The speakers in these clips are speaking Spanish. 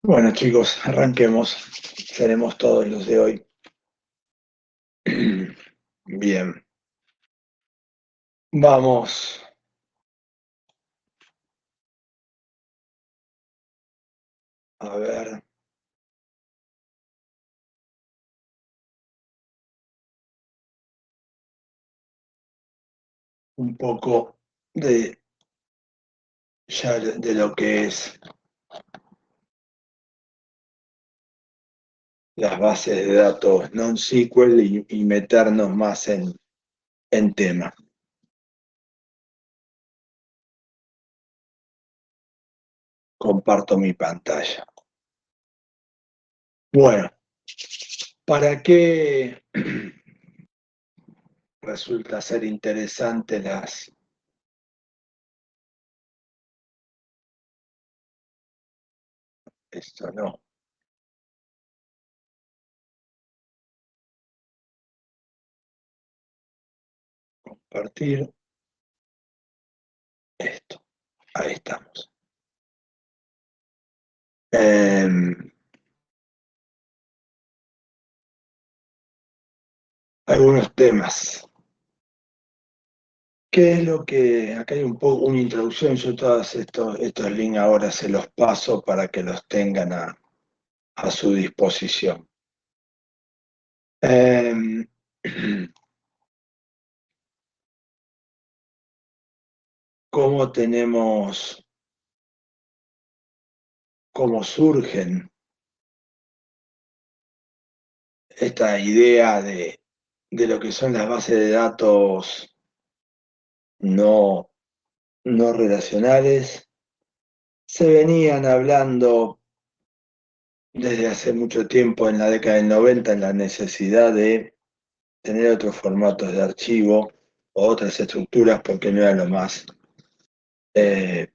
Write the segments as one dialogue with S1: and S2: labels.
S1: Bueno, chicos, arranquemos. Seremos todos los de hoy. Bien, vamos a ver un poco de, ya de lo que es las bases de datos non-SQL y meternos más en tema. Comparto mi pantalla. Bueno, ¿para qué resulta ser interesante esto no, compartir esto? Ahí estamos. Algunos temas. ¿Qué es lo que, acá hay un poco una introducción, yo todos estos links ahora se los paso para que los tengan a su disposición. Eh, ¿Cómo tenemos, cómo surgen esta idea de lo que son las bases de datos no, no relacionales? Se venían hablando desde hace mucho tiempo, en la década del 90, en la necesidad de tener otros formatos de archivo o otras estructuras porque no era lo más eh,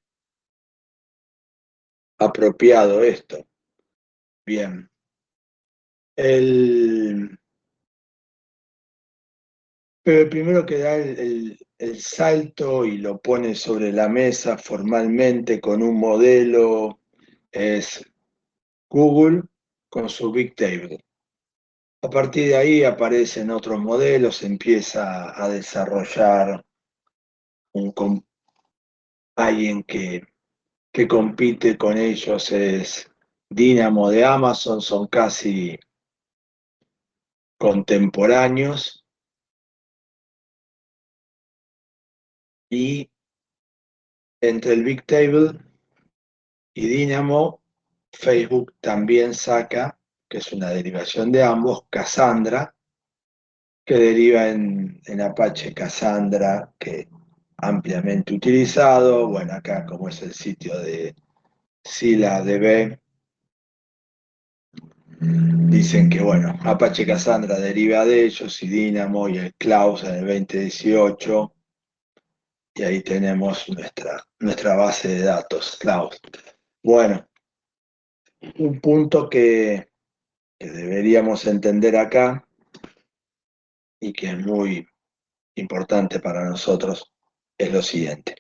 S1: apropiado esto. Bien. El, pero el primero que da el salto y lo pone sobre la mesa formalmente con un modelo es Google con su Big Table. A partir de ahí aparecen otros modelos, se empieza a desarrollar un, alguien que compite con ellos es Dynamo de Amazon, son casi contemporáneos y entre el Big Table y Dynamo, Facebook también saca, que es una derivación de ambos, Cassandra, que deriva en Apache Cassandra, que ampliamente utilizado, bueno, acá como es el sitio de ScyllaDB, dicen que, bueno, Apache Cassandra deriva de ellos y Dynamo y el Klaus en el 2018, y ahí tenemos nuestra base de datos, Klaus. Bueno, un punto que deberíamos entender acá y que es muy importante para nosotros es lo siguiente.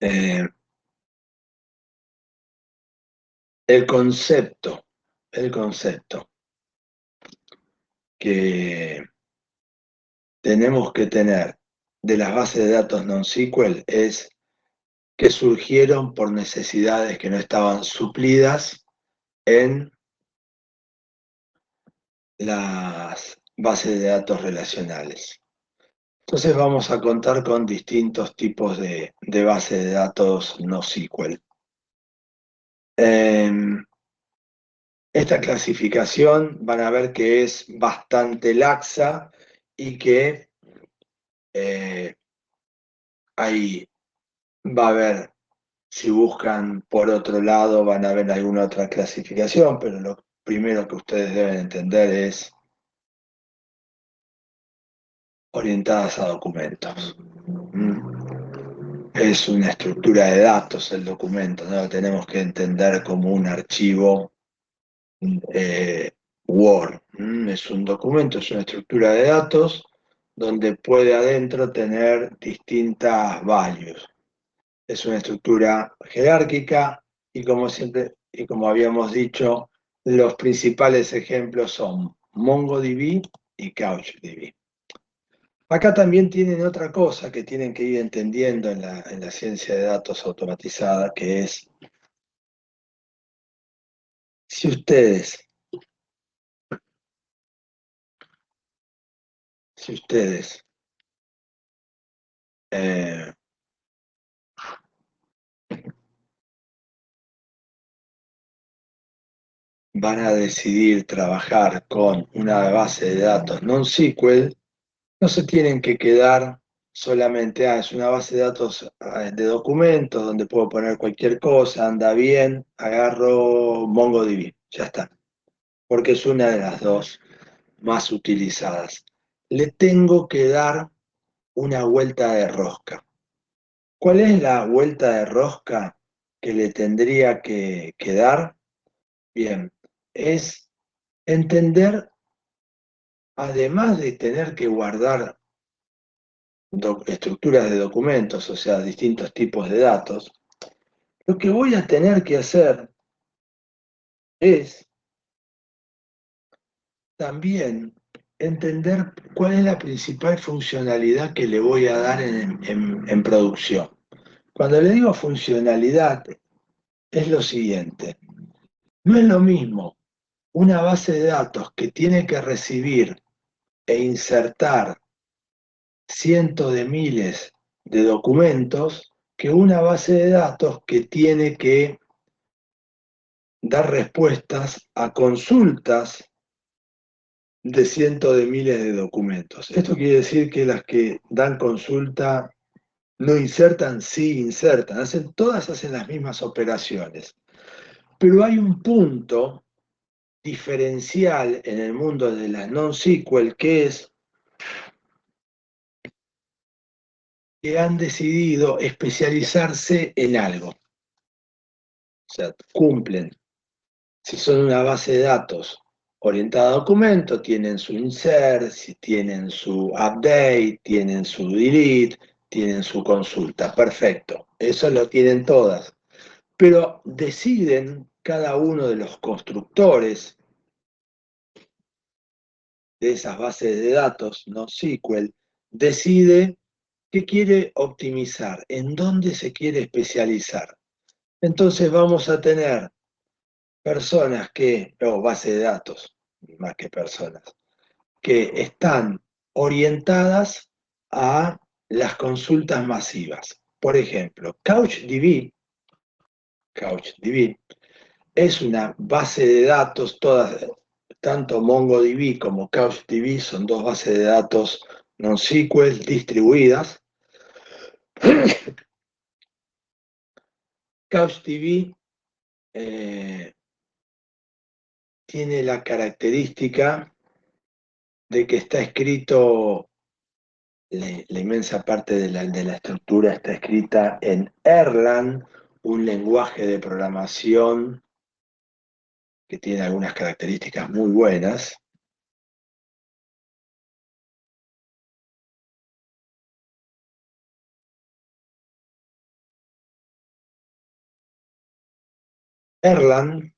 S1: Eh, el concepto que tenemos que tener de las bases de datos NoSQL es que surgieron por necesidades que no estaban suplidas en las bases de datos relacionales. Entonces vamos a contar con distintos tipos de bases de datos NoSQL. Esta clasificación van a ver que es bastante laxa y que eh, ahí va a haber, si buscan por otro lado, van a ver alguna otra clasificación, pero lo primero que ustedes deben entender es orientadas a documentos. Es una estructura de datos el documento, no lo tenemos que entender como un archivo eh, Word. Es un documento, es una estructura de datos donde puede adentro tener distintas values. es una estructura jerárquica y como siempre, y como habíamos dicho, los principales ejemplos son MongoDB y CouchDB. Acá también tienen otra cosa que tienen que ir entendiendo en la ciencia de datos automatizada, que es si ustedes eh, van a decidir trabajar con una base de datos NoSQL, no se tienen que quedar solamente, es una base de datos de documentos donde puedo poner cualquier cosa, anda bien, agarro MongoDB, ya está, porque es una de las dos más utilizadas. Le tengo que dar una vuelta de rosca. ¿Cuál es la vuelta de rosca que le tendría que dar? Bien, es entender, además de tener que guardar estructuras de documentos, o sea, distintos tipos de datos, lo que voy a tener que hacer es también entender cuál es la principal funcionalidad que le voy a dar en producción. Cuando le digo funcionalidad, es lo siguiente. No es lo mismo una base de datos que tiene que recibir e insertar cientos de miles de documentos que una base de datos que tiene que dar respuestas a consultas de cientos de miles de documentos. Esto quiere decir que las que dan consulta no insertan, sí insertan, todas hacen las mismas operaciones. Pero hay un punto diferencial en el mundo de la NoSQL que es que han decidido especializarse en algo. O sea, cumplen. Si son una base de datos orientada a documentos, tienen su insert, si tienen su update, tienen su delete, tienen su consulta. Perfecto. Eso lo tienen todas. Pero deciden cada uno de los constructores de esas bases de datos, no SQL, decide qué quiere optimizar, en dónde se quiere especializar. Entonces vamos a tener personas o base de datos, más que personas, que están orientadas a las consultas masivas. Por ejemplo, CouchDB es una base de datos, todas, tanto MongoDB como CouchDB son dos bases de datos NoSQL distribuidas. CouchDB tiene la característica de que está escrito, la inmensa parte de la estructura está escrita en Erlang, un lenguaje de programación que tiene algunas características muy buenas. Erlang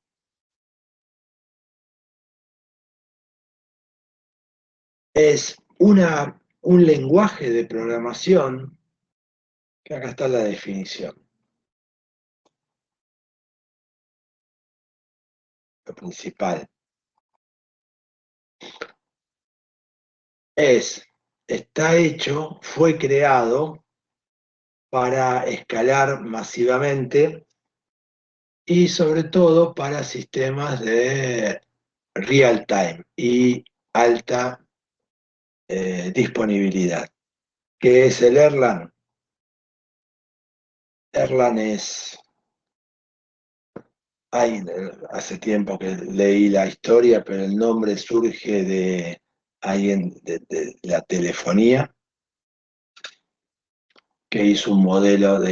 S1: es un lenguaje de programación, que acá está la definición. Lo principal está hecho, fue creado para escalar masivamente y sobre todo para sistemas de real time y alta disponibilidad. ¿Qué es el Erlang? Erlang es, hace tiempo que leí la historia, pero el nombre surge de alguien de la telefonía que hizo un modelo no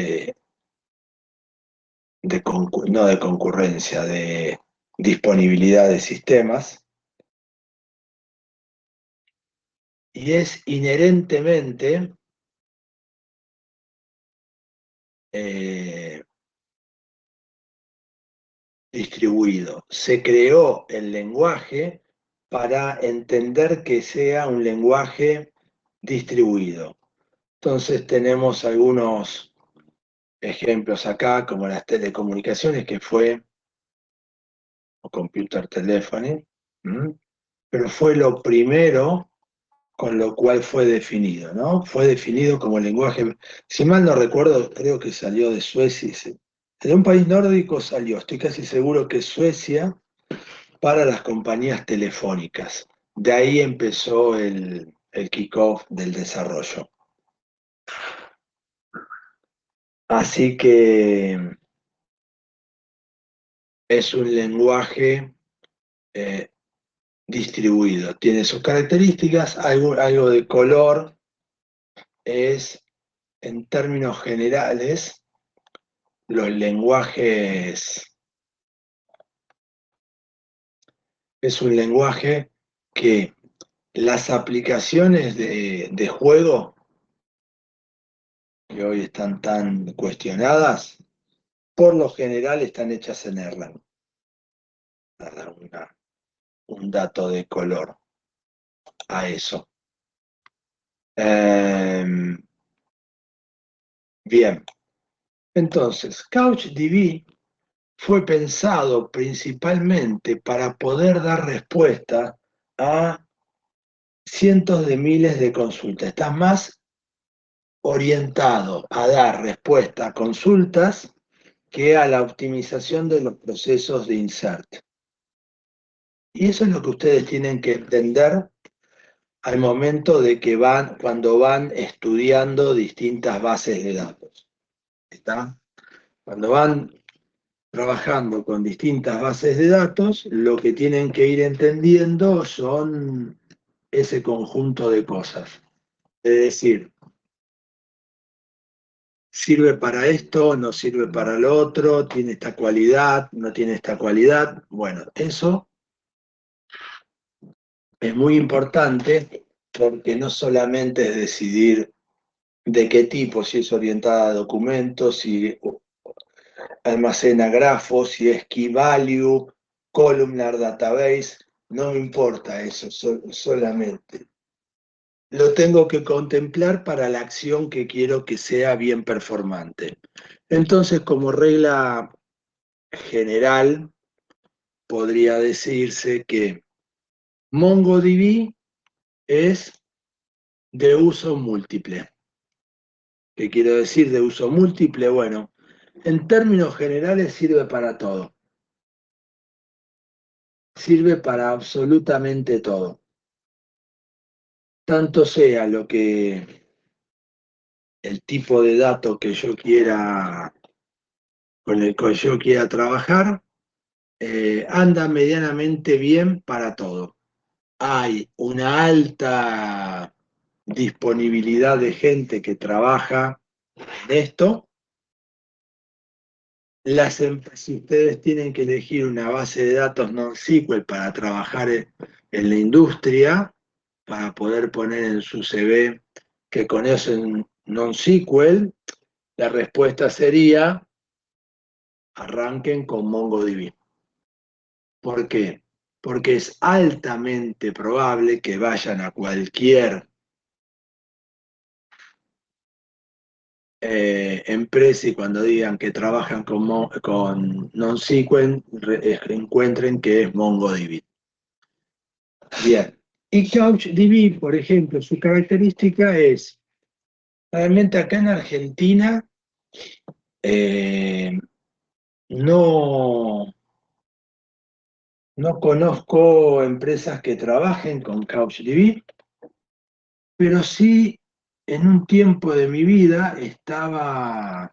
S1: de concurrencia, de disponibilidad de sistemas, y es inherentemente distribuido. Se creó el lenguaje para entender que sea un lenguaje distribuido. Entonces tenemos algunos ejemplos acá, como las telecomunicaciones, que fue, o computer telephony, pero fue lo primero con lo cual fue definido, ¿no? Fue definido como lenguaje, si mal no recuerdo, creo que salió de Suecia, de un país nórdico salió, estoy casi seguro que Suecia, para las compañías telefónicas. De ahí empezó el kickoff del desarrollo. Así que es un lenguaje distribuido, tiene sus características, algo de color, es en términos generales los lenguajes, es un lenguaje que las aplicaciones de juego, que hoy están tan cuestionadas, por lo general están hechas en Erlang. Para dar un dato de color a eso. Bien, entonces, CouchDB fue pensado principalmente para poder dar respuesta a cientos de miles de consultas. Está más orientado a dar respuesta a consultas que a la optimización de los procesos de insert. Y eso es lo que ustedes tienen que entender al momento de que cuando van estudiando distintas bases de datos. ¿Está? Cuando van trabajando con distintas bases de datos, lo que tienen que ir entendiendo son ese conjunto de cosas. Es decir, sirve para esto, no sirve para lo otro, tiene esta cualidad, no tiene esta cualidad. Bueno, eso es muy importante porque no solamente es decidir de qué tipo, si es orientada a documentos, si almacena grafos, si es key value, columnar database, no me importa eso, solamente lo tengo que contemplar para la acción que quiero que sea bien performante. Entonces, como regla general, podría decirse que MongoDB es de uso múltiple. ¿Qué quiero decir de uso múltiple? Bueno, en términos generales sirve para todo. Sirve para absolutamente todo. Tanto sea el tipo de dato que yo quiera, con el que yo quiera trabajar, anda medianamente bien para todo. Hay una alta disponibilidad de gente que trabaja en esto. Si ustedes tienen que elegir una base de datos NoSQL para trabajar en la industria, para poder poner en su CV que conocen NoSQL, la respuesta sería: arranquen con MongoDB. ¿Por qué? Porque es altamente probable que vayan a cualquier empresa y cuando digan que trabajan con NoSQL encuentren que es MongoDB. Bien. Y CouchDB, por ejemplo, su característica es, realmente acá en Argentina no, no conozco empresas que trabajen con CouchDB, pero sí en un tiempo de mi vida estaba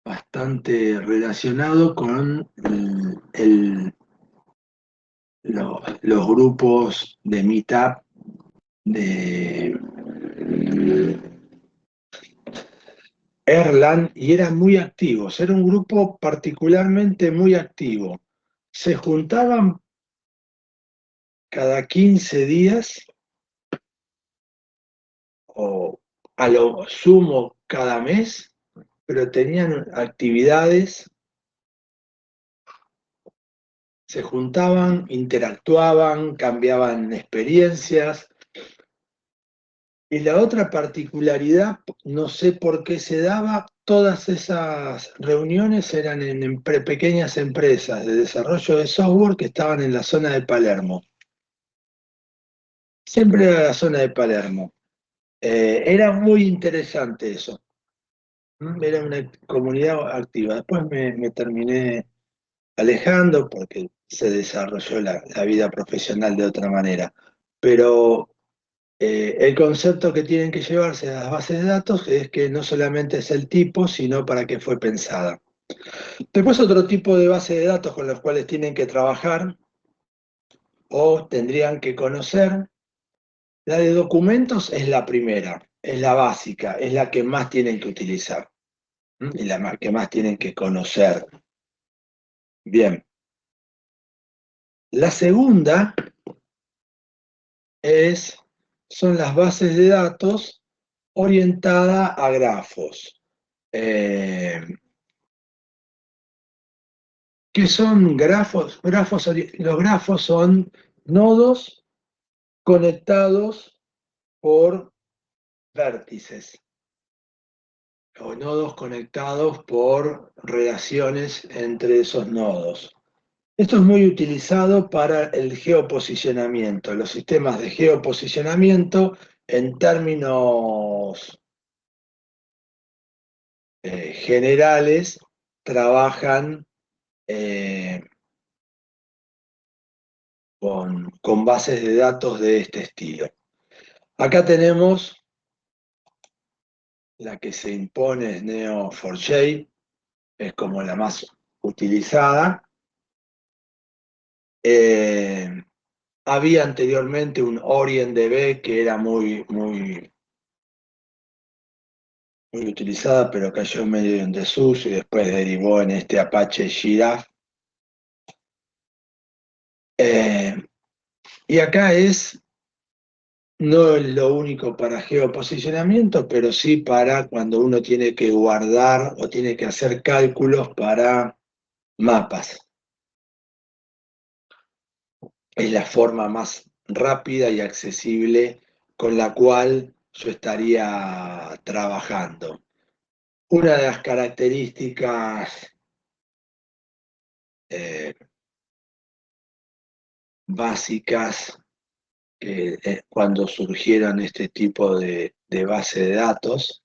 S1: bastante relacionado con los grupos de Meetup de Erlang y eran muy activos, era un grupo particularmente muy activo. Se juntaban cada 15 días o a lo sumo cada mes, pero tenían actividades, se juntaban, interactuaban, cambiaban experiencias. Y la otra particularidad, no sé por qué se daba, todas esas reuniones eran en pequeñas empresas de desarrollo de software que estaban en la zona de Palermo. Siempre era la zona de Palermo. Era muy interesante eso. Era una comunidad activa. Después me terminé alejando porque se desarrolló la vida profesional de otra manera. Pero el concepto que tienen que llevarse a las bases de datos es que no solamente es el tipo, sino para qué fue pensada. Después otro tipo de base de datos con los cuales tienen que trabajar o tendrían que conocer. La de documentos es la primera, es la básica, es la que más tienen que utilizar y la que más tienen que conocer. Bien. La segunda son las bases de datos orientadas a grafos. Eh, ¿Qué son grafos? Los grafos son nodos conectados por vértices o nodos conectados por relaciones entre esos nodos. Esto es muy utilizado para el geoposicionamiento. Los sistemas de geoposicionamiento, en términos generales, trabajan eh, con bases de datos de este estilo. Acá tenemos la que se impone, es Neo4j, es como la más utilizada. Había anteriormente un OrientDB que era muy utilizada, pero cayó medio en desuso y después derivó en este Apache Giraffe. Y acá no es lo único para geoposicionamiento, pero sí para cuando uno tiene que guardar o tiene que hacer cálculos para mapas. Es la forma más rápida y accesible con la cual yo estaría trabajando. Una de las características eh, básicas cuando surgieron este tipo de base de datos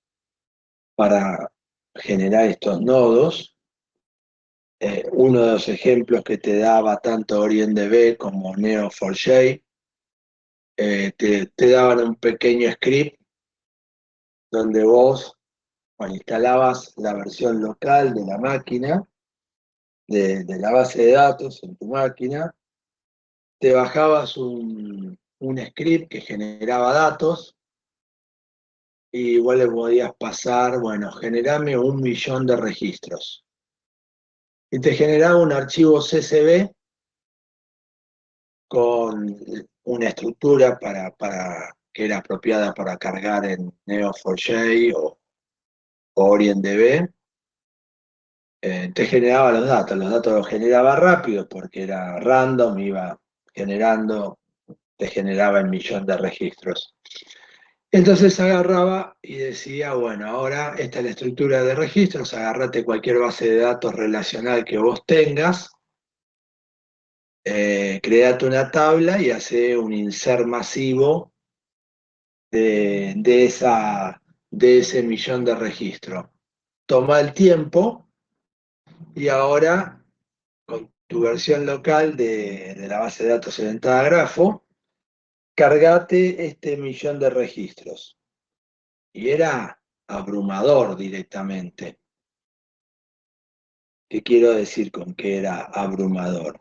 S1: para generar estos nodos, uno de los ejemplos que te daba tanto OrientDB como Neo4j, te daban un pequeño script donde vos instalabas la versión local de la máquina, de la base de datos en tu máquina, te bajabas un script que generaba datos y vos le podías pasar, bueno, generame 1.000.000 de registros. Y te generaba un archivo CSV con una estructura que era apropiada para cargar en Neo4j o OrientDB. Te generaba los datos los generaba rápido porque era random, iba generando, te generaba el 1.000.000 de registros. Entonces agarraba y decía, bueno, ahora esta es la estructura de registros, agarrate cualquier base de datos relacional que vos tengas, create una tabla y hace un insert masivo de ese 1.000.000 de registros. Toma el tiempo y ahora con tu versión local de la base de datos orientada a grafo, cargate este 1.000.000 de registros. Y era abrumador directamente. ¿Qué quiero decir con que era abrumador?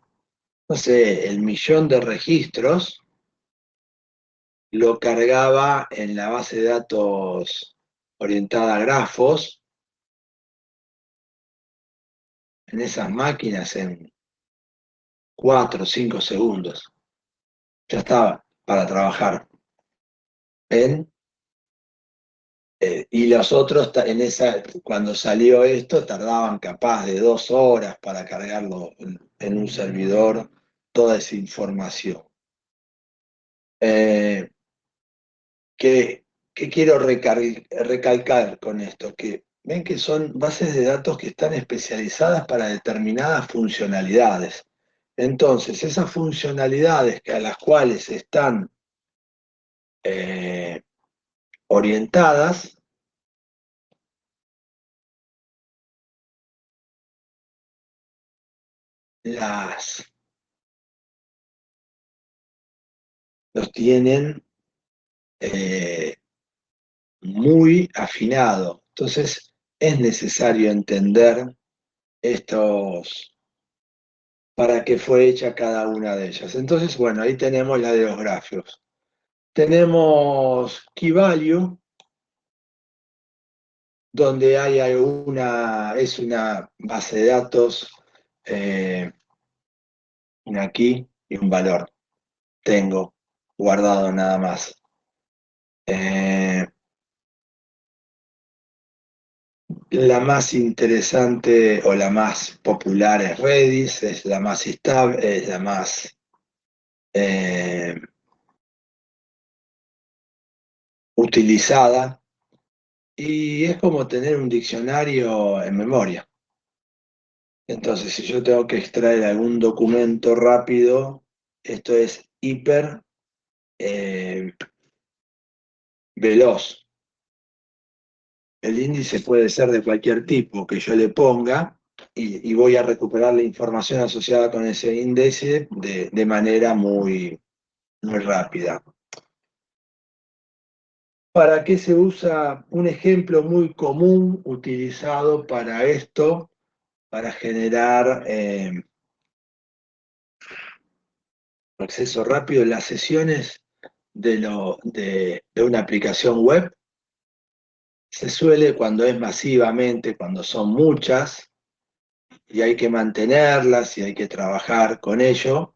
S1: No sé, el 1.000.000 de registros lo cargaba en la base de datos orientada a grafos, en esas máquinas en 4 o 5 segundos. Ya estaba para trabajar en Y los otros, cuando salió esto, tardaban capaz de 2 horas para cargarlo en un servidor, toda esa información. Eh, ¿qué quiero recalcar con esto? Que ven que son bases de datos que están especializadas para determinadas funcionalidades. Entonces, esas funcionalidades a las cuales están eh, orientadas, los tienen eh, muy afinado. Entonces, es necesario entender para qué fue hecha cada una de ellas. Entonces, bueno, ahí tenemos la de los gráficos. Tenemos Key Value, donde hay es una base de datos, una key y un valor. Tengo guardado nada más. La más interesante o la más popular es Redis, es la más estable, es la más eh, utilizada y es como tener un diccionario en memoria. Entonces, si yo tengo que extraer algún documento rápido, esto es hiper eh, veloz. El índice puede ser de cualquier tipo que yo le ponga y voy a recuperar la información asociada con ese índice de manera muy, muy rápida. ¿Para qué se usa? Un ejemplo muy común utilizado para esto, para generar acceso rápido en las sesiones de una aplicación web. Se suele, cuando es masivamente, cuando son muchas, y hay que mantenerlas y hay que trabajar con ello,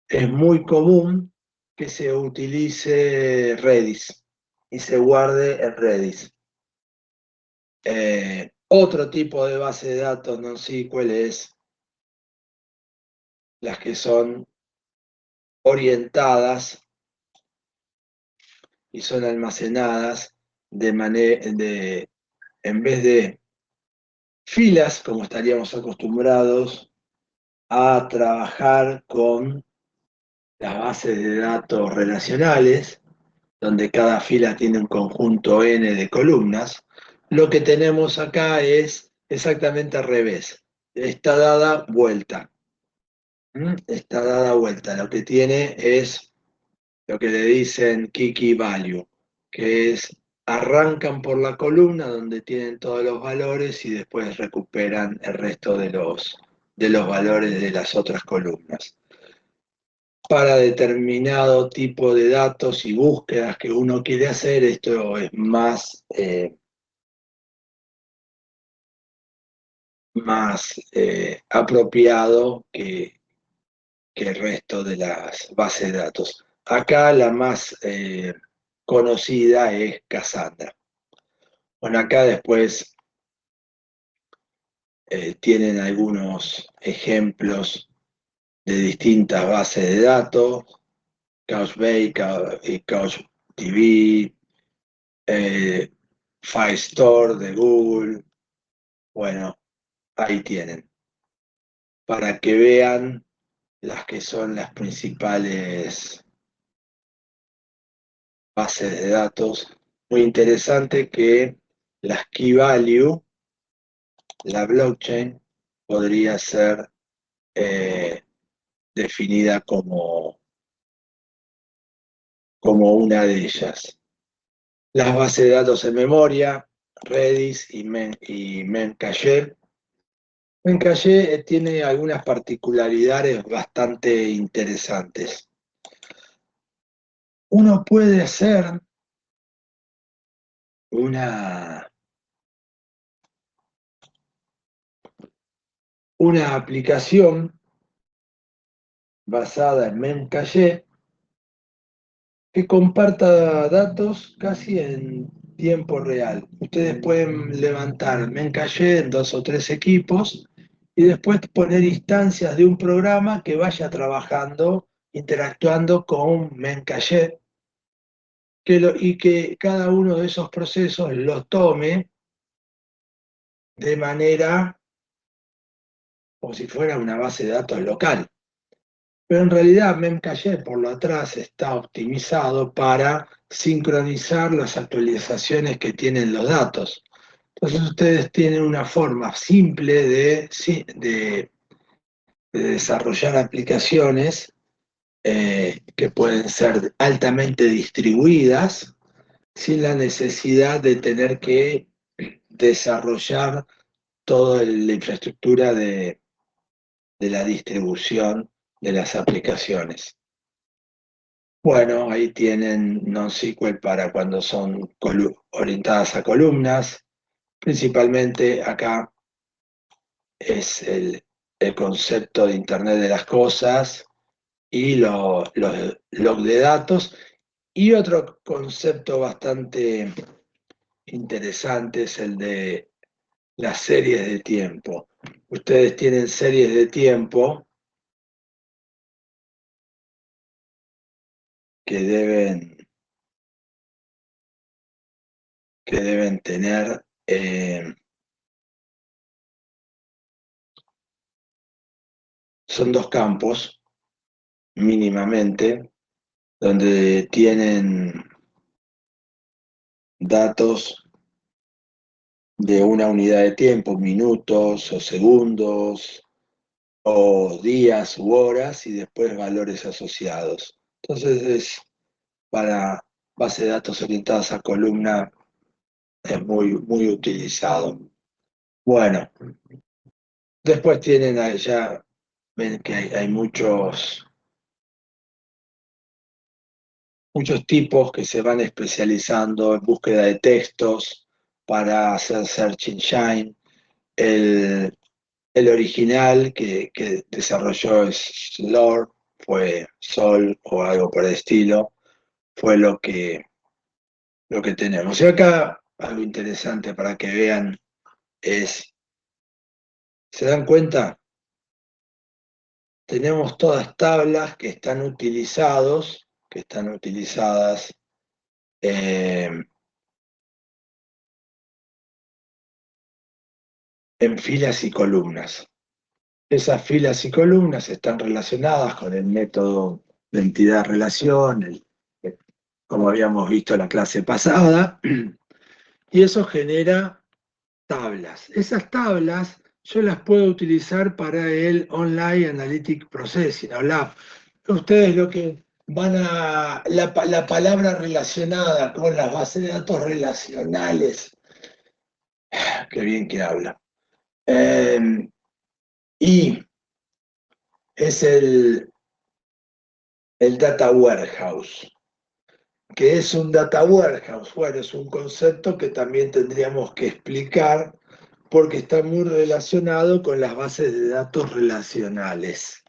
S1: es muy común que se utilice Redis y se guarde en Redis. Otro tipo de base de datos NoSQL es las que son orientadas y son almacenadas en vez de filas, como estaríamos acostumbrados a trabajar con las bases de datos relacionales, donde cada fila tiene un conjunto n de columnas, lo que tenemos acá es exactamente al revés. Está dada vuelta. Está dada vuelta. Lo que tiene es lo que le dicen key value, que es arrancan por la columna donde tienen todos los valores y después recuperan el resto de los valores de las otras columnas. Para determinado tipo de datos y búsquedas que uno quiere hacer, esto es más apropiado que el resto de las bases de datos. Acá la más conocida es Cassandra. Bueno, acá después tienen algunos ejemplos de distintas bases de datos, Couchbase, CouchDB, Firestore de Google. Bueno, ahí tienen, para que vean las que son las principales bases de datos. Muy interesante que las key value, la blockchain, podría ser definida como una de ellas. Las bases de datos en memoria, Redis y Memcache. Memcache tiene algunas particularidades bastante interesantes. Uno puede hacer una aplicación basada en Memcache que comparta datos casi en tiempo real. Ustedes pueden levantar Memcache en 2 o 3 equipos y después poner instancias de un programa que vaya trabajando, interactuando con Memcache, y que cada uno de esos procesos los tome de manera como si fuera una base de datos local. Pero en realidad Memcache por lo atrás está optimizado para sincronizar las actualizaciones que tienen los datos. Entonces ustedes tienen una forma simple de desarrollar aplicaciones que pueden ser altamente distribuidas sin la necesidad de tener que desarrollar toda la infraestructura de la distribución de las aplicaciones. Bueno, ahí tienen NoSQL para cuando son orientadas a columnas. Principalmente acá es el concepto de Internet de las cosas y los log de datos. Y otro concepto bastante interesante es el de las series de tiempo. Ustedes tienen series de tiempo que deben tener, son 2 campos mínimamente, donde tienen datos de una unidad de tiempo, minutos o segundos o días u horas y después valores asociados. Entonces es para base de datos orientadas a columna, es muy, muy utilizado. Bueno, después tienen allá, ven que hay muchos tipos que se van especializando en búsqueda de textos para hacer search engine. El original que desarrolló Slor fue Sol o algo por el estilo, fue lo que tenemos. Y acá algo interesante para que vean es, ¿se dan cuenta? Tenemos todas tablas que están utilizadas eh, en filas y columnas. Esas filas y columnas están relacionadas con el método de entidad-relación, como habíamos visto en la clase pasada, y eso genera tablas. Esas tablas yo las puedo utilizar para el Online Analytic Processing, OLAP. Ustedes lo que van a, la palabra relacionada con las bases de datos relacionales, qué bien que habla, y es el Data Warehouse. ¿Qué es un Data Warehouse? Bueno, es un concepto que también tendríamos que explicar porque está muy relacionado con las bases de datos relacionales.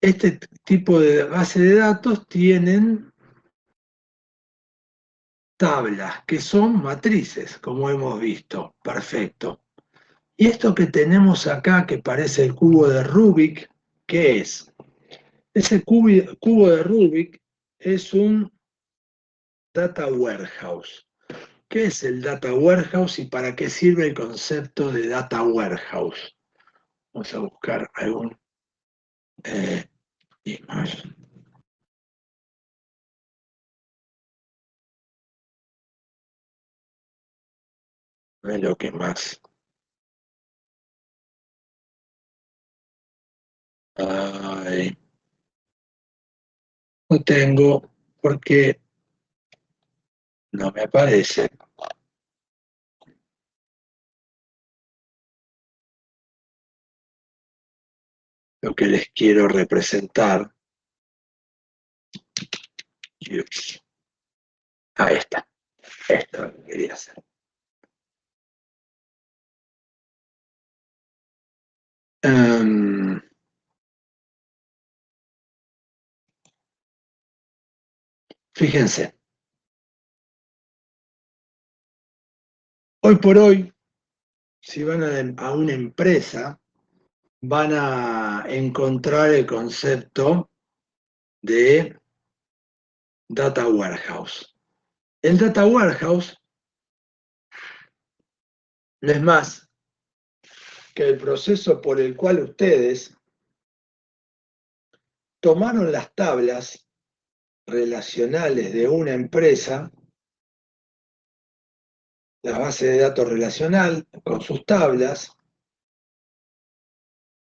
S1: Este tipo de base de datos tienen tablas, que son matrices, como hemos visto. Perfecto. Y esto que tenemos acá, que parece el cubo de Rubik, ¿qué es? Ese cubo de Rubik es un Data Warehouse. ¿Qué es el Data Warehouse y para qué sirve el concepto de Data Warehouse? Vamos a buscar algún image. No es lo que más. Ay, no tengo porque no me aparece lo que les quiero representar. Ahí está. Esto es lo que quería hacer. Um, Fíjense, Hoy por hoy, si van a una empresa, van a encontrar el concepto de Data Warehouse. El Data Warehouse no es más que el proceso por el cual ustedes tomaron las tablas relacionales de una empresa, la base de datos relacional con sus tablas,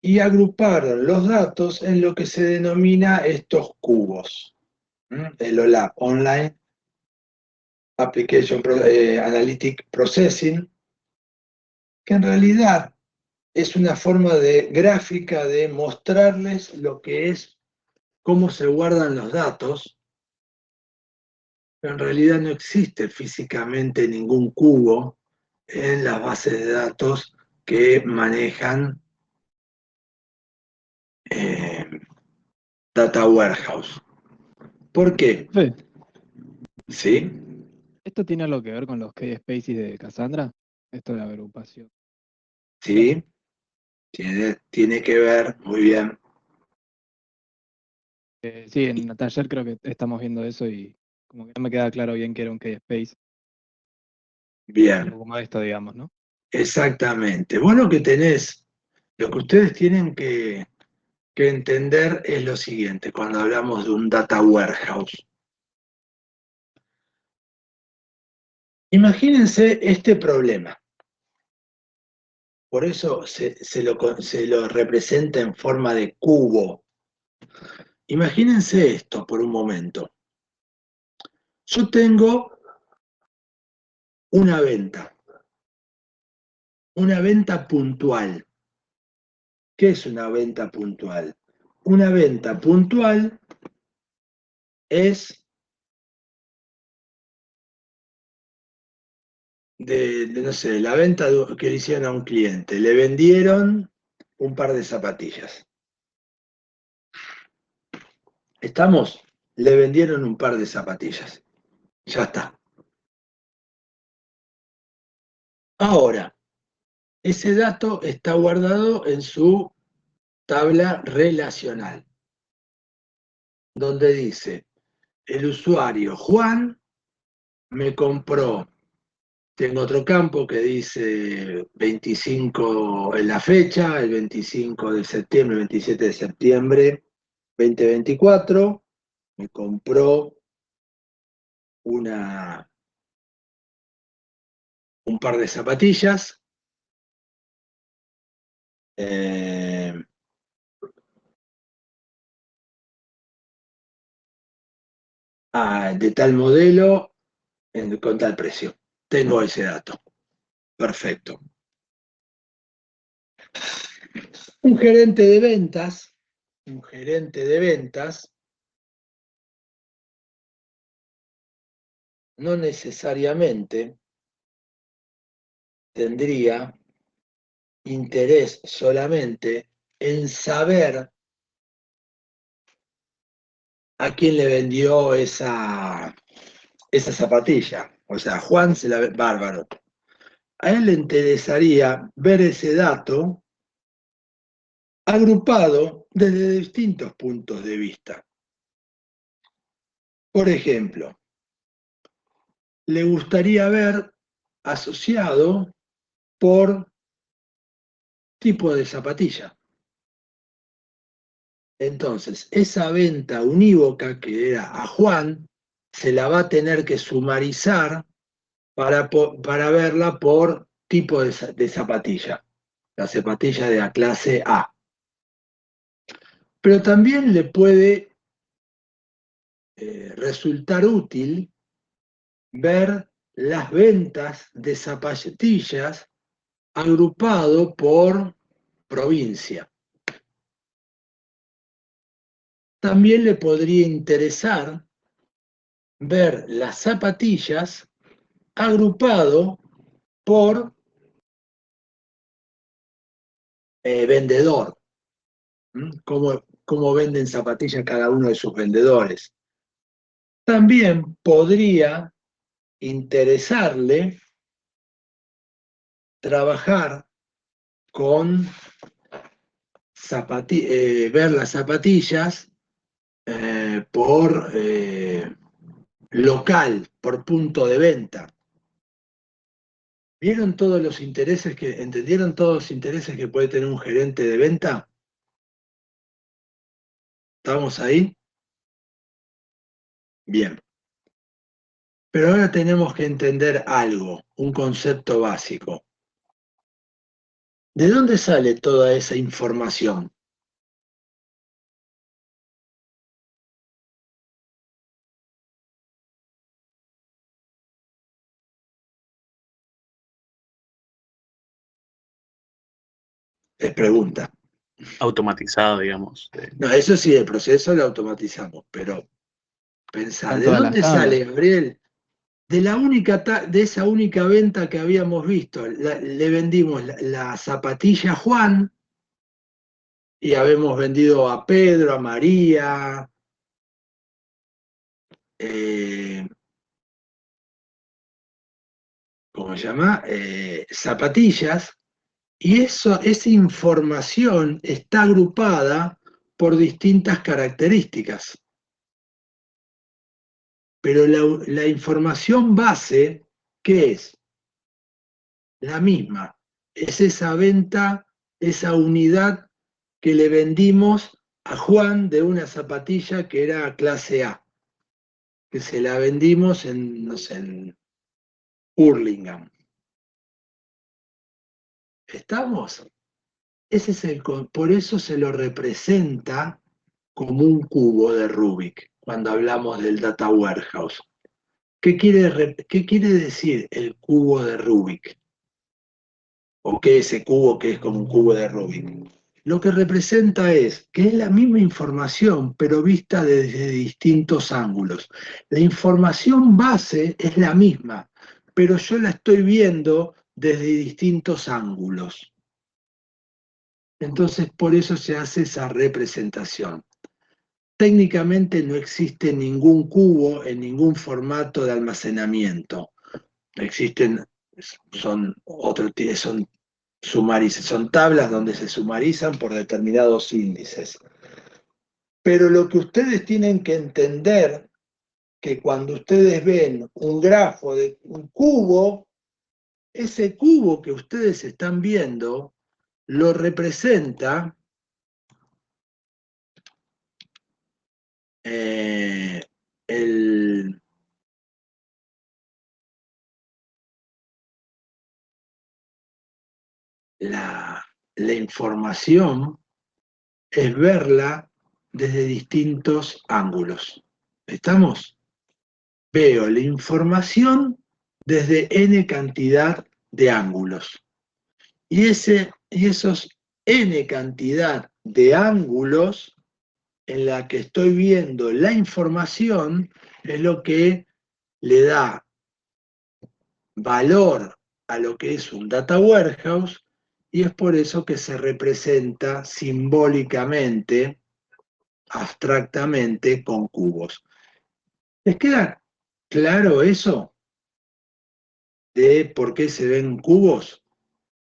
S1: y agruparon los datos en lo que se denomina estos cubos. El OLAP, Online Application Analytic Processing, que en realidad es una forma de gráfica de mostrarles lo que es, cómo se guardan los datos, pero en realidad no existe físicamente ningún cubo en las bases de datos que manejan eh, Data Warehouse. ¿Por qué?
S2: Fe,
S1: ¿Sí?
S2: ¿esto tiene algo que ver con los key spaces de Cassandra? Esto de agrupación.
S1: ¿Sí? Tiene que ver, muy bien.
S2: Sí, en el taller creo que estamos viendo eso y como que no me queda claro bien que era un key space. Un
S1: Bien,
S2: poco más de esto, digamos, ¿no?
S1: exactamente. Vos lo que tenés, lo que ustedes tienen que entender es lo siguiente cuando hablamos de un data warehouse. Imagínense este problema. Por eso se lo representa en forma de cubo. Imagínense esto por un momento. Yo tengo una venta puntual. ¿Qué es una venta puntual? Una venta puntual es no sé, la venta que le hicieron a un cliente. Le vendieron un par de zapatillas. ¿Estamos? Le vendieron un par de zapatillas. Ya está. Ahora, ese dato está guardado en su tabla relacional, donde dice, el usuario Juan me compró. Tengo otro campo que dice 25 en la fecha, el 25 de septiembre, 27 de septiembre 2024. Me compró un par de zapatillas eh, de tal modelo con tal precio. Tengo ese dato. Perfecto. Un gerente de ventas, un gerente de ventas no necesariamente tendría interés solamente en saber a quién le vendió esa zapatilla. O sea, Juan se la ve bárbaro. A él le interesaría ver ese dato agrupado desde distintos puntos de vista. Por ejemplo, le gustaría ver asociado por tipo de zapatilla. Entonces, esa venta unívoca que era a Juan, se la va a tener que sumarizar para verla por tipo de zapatilla. La zapatilla de la clase A. Pero también le puede resultar útil ver las ventas de zapatillas agrupado por provincia. También le podría interesar ver las zapatillas agrupado por vendedor. Cómo venden zapatillas cada uno de sus vendedores. También podría interesarle trabajar con ver las zapatillas por local, por punto de venta. ¿Vieron todos los intereses entendieron todos los intereses que puede tener un gerente de venta? ¿Estamos ahí? Bien. Pero ahora tenemos que entender algo, un concepto básico. ¿De dónde sale toda esa información? Es pregunta.
S3: Automatizado, digamos.
S1: No, eso sí, el proceso lo automatizamos, pero pensá,
S2: Están
S1: ¿de
S2: todas las
S1: dónde
S2: tablas.
S1: sale, Gabriel? De esa única venta que habíamos visto. Le vendimos la zapatilla a Juan y habíamos vendido a Pedro, a María, ¿cómo se llama? Zapatillas. Y esa información está agrupada por distintas características. Pero la información base, ¿qué es? La misma. Es esa venta, esa unidad que le vendimos a Juan de una zapatilla que era clase A, que se la vendimos en, no sé, en Hurlingham. ¿Estamos? Por eso se lo representa como un cubo de Rubik cuando hablamos del Data Warehouse. ¿Qué quiere decir el cubo de Rubik? ¿O qué ese cubo que es como un cubo de Rubik? Lo que representa es que es la misma información, pero vista desde distintos ángulos. La información base es la misma, pero yo la estoy viendo desde distintos ángulos. Entonces, por eso se hace esa representación. Técnicamente no existe ningún cubo en ningún formato de almacenamiento. Existen, son son tablas donde se sumarizan por determinados índices. Pero lo que ustedes tienen que entender, que cuando ustedes ven un grafo de un cubo, ese cubo que ustedes están viendo lo representa la información es verla desde distintos ángulos. ¿Estamos? Veo la información desde n cantidad de ángulos. Y esos n cantidad de ángulos en la que estoy viendo la información es lo que le da valor a lo que es un data warehouse, y es por eso que se representa simbólicamente, abstractamente, con cubos. ¿Les queda claro eso de por qué se ven cubos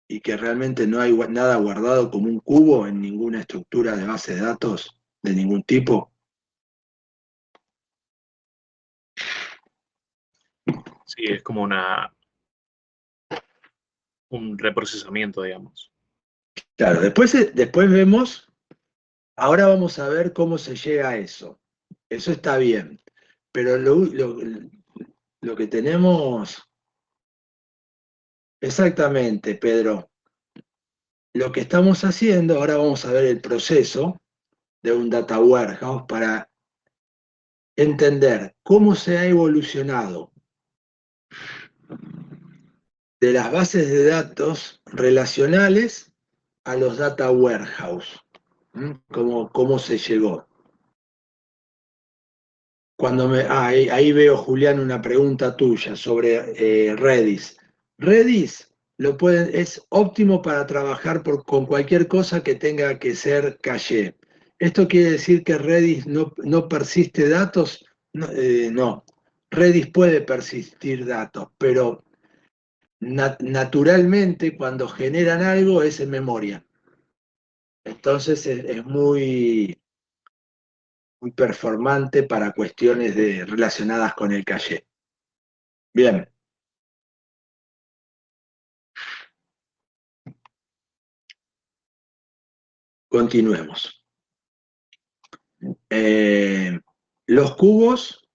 S1: y que realmente no hay nada guardado como un cubo en ninguna estructura de base de datos de ningún tipo?
S3: Sí, es como un reprocesamiento, digamos.
S1: Claro, después vemos, ahora vamos a ver cómo se llega a eso. Eso está bien, pero lo que tenemos, exactamente, Pedro, lo que estamos haciendo, ahora vamos a ver el proceso de un data warehouse para entender cómo se ha evolucionado de las bases de datos relacionales a los data warehouse. ¿Cómo se llegó? Ahí veo, Julián, una pregunta tuya sobre Redis. Redis es óptimo para trabajar con cualquier cosa que tenga que ser caché. ¿Esto quiere decir que Redis no persiste datos? No, no. Redis puede persistir datos, pero naturalmente cuando generan algo es en memoria. Entonces es muy, muy performante para cuestiones relacionadas con el caché. Bien. Continuemos. Los cubos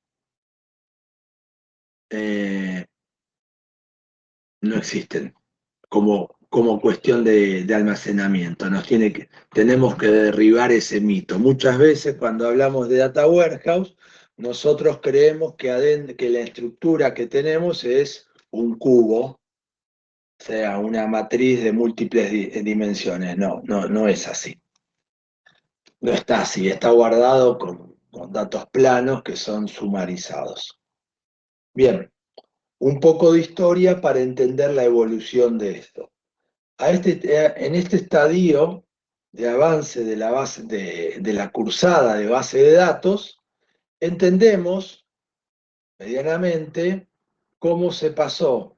S1: no existen como cuestión de almacenamiento. Tenemos que derribar ese mito. Muchas veces cuando hablamos de data warehouse, nosotros creemos que la estructura que tenemos es un cubo, o sea, una matriz de múltiples dimensiones. No es así. No está así, está guardado con datos planos que son sumarizados. Bien, un poco de historia para entender la evolución de esto. En este estadio de avance de la cursada de base de datos, entendemos medianamente cómo se pasó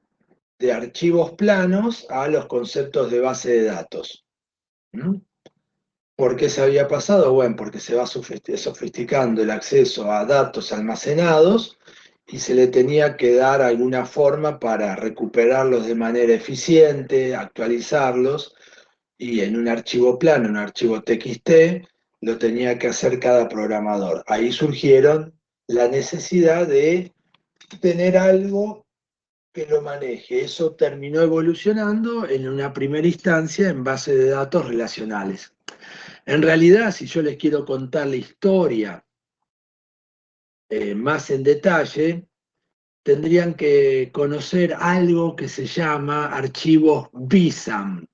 S1: de archivos planos a los conceptos de base de datos. ¿Mm? ¿Por qué se había pasado? Bueno, porque se va sofisticando el acceso a datos almacenados y se le tenía que dar alguna forma para recuperarlos de manera eficiente, actualizarlos, y en un archivo plano, un archivo TXT, lo tenía que hacer cada programador. Ahí surgieron la necesidad de tener algo que lo maneje. Eso terminó evolucionando en una primera instancia en base de datos relacionales. En realidad, si yo les quiero contar la historia más en detalle, tendrían que conocer algo que se llama archivos BSAM,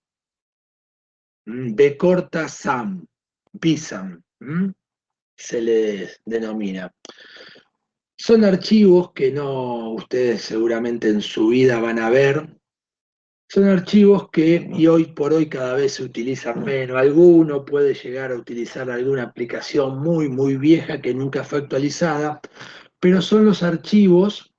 S1: B corta SAM, BSAM, se les denomina. Son archivos que no ustedes seguramente en su vida van a ver. Son archivos que y hoy por hoy cada vez se utilizan menos. Alguno puede llegar a utilizar alguna aplicación muy, muy vieja que nunca fue actualizada, pero son los archivos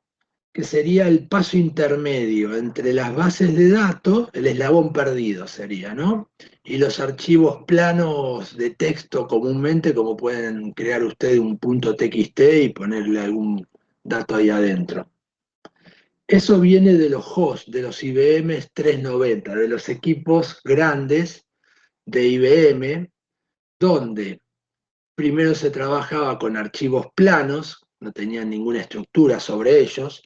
S1: que sería el paso intermedio entre las bases de datos, el eslabón perdido sería, ¿no? Y los archivos planos de texto comúnmente, como pueden crear ustedes un punto .txt y ponerle algún dato ahí adentro. Eso viene de los hosts, de los IBM 390, de los equipos grandes de IBM, donde primero se trabajaba con archivos planos, no tenían ninguna estructura sobre ellos,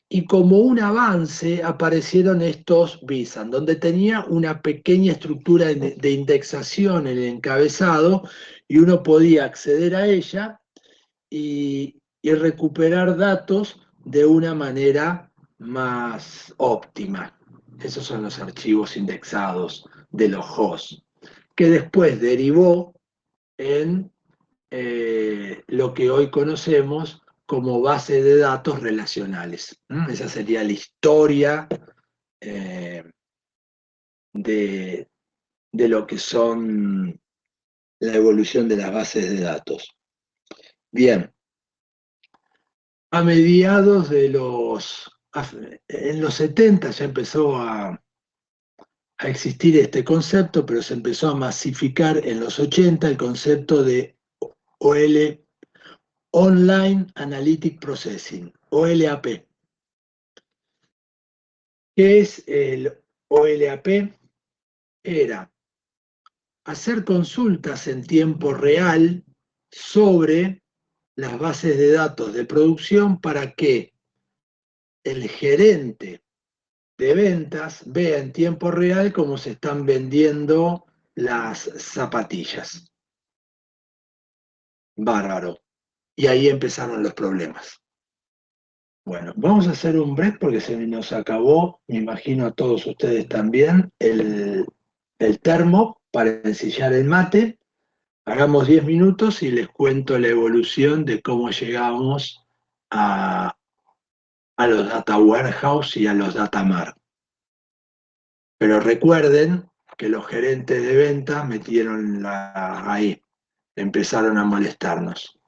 S1: y como un avance aparecieron estos BSAN, donde tenía una pequeña estructura de indexación en el encabezado y uno podía acceder a ella y recuperar datos de una manera más óptima. Esos son los archivos indexados de los hosts, que después derivó en lo que hoy conocemos como base de datos relacionales. Esa sería la historia eh, de, de lo que son la evolución de las bases de datos. Bien, a mediados en los 70 ya empezó a existir este concepto, pero se empezó a masificar en los 80 el concepto de OL, Online Analytic Processing, OLAP. ¿Qué es el OLAP? Era hacer consultas en tiempo real sobre las bases de datos de producción para que el gerente de ventas vea en tiempo real cómo se están vendiendo las zapatillas. Bárbaro. Y ahí empezaron los problemas. Bueno, vamos a hacer un break porque se nos acabó, me imagino a todos ustedes también, el termo para ensillar el mate. Hagamos 10 minutos y les cuento la evolución de cómo llegamos a los data warehouse y a los data mart. Pero recuerden que los gerentes de ventas metieron ahí, empezaron a molestarnos.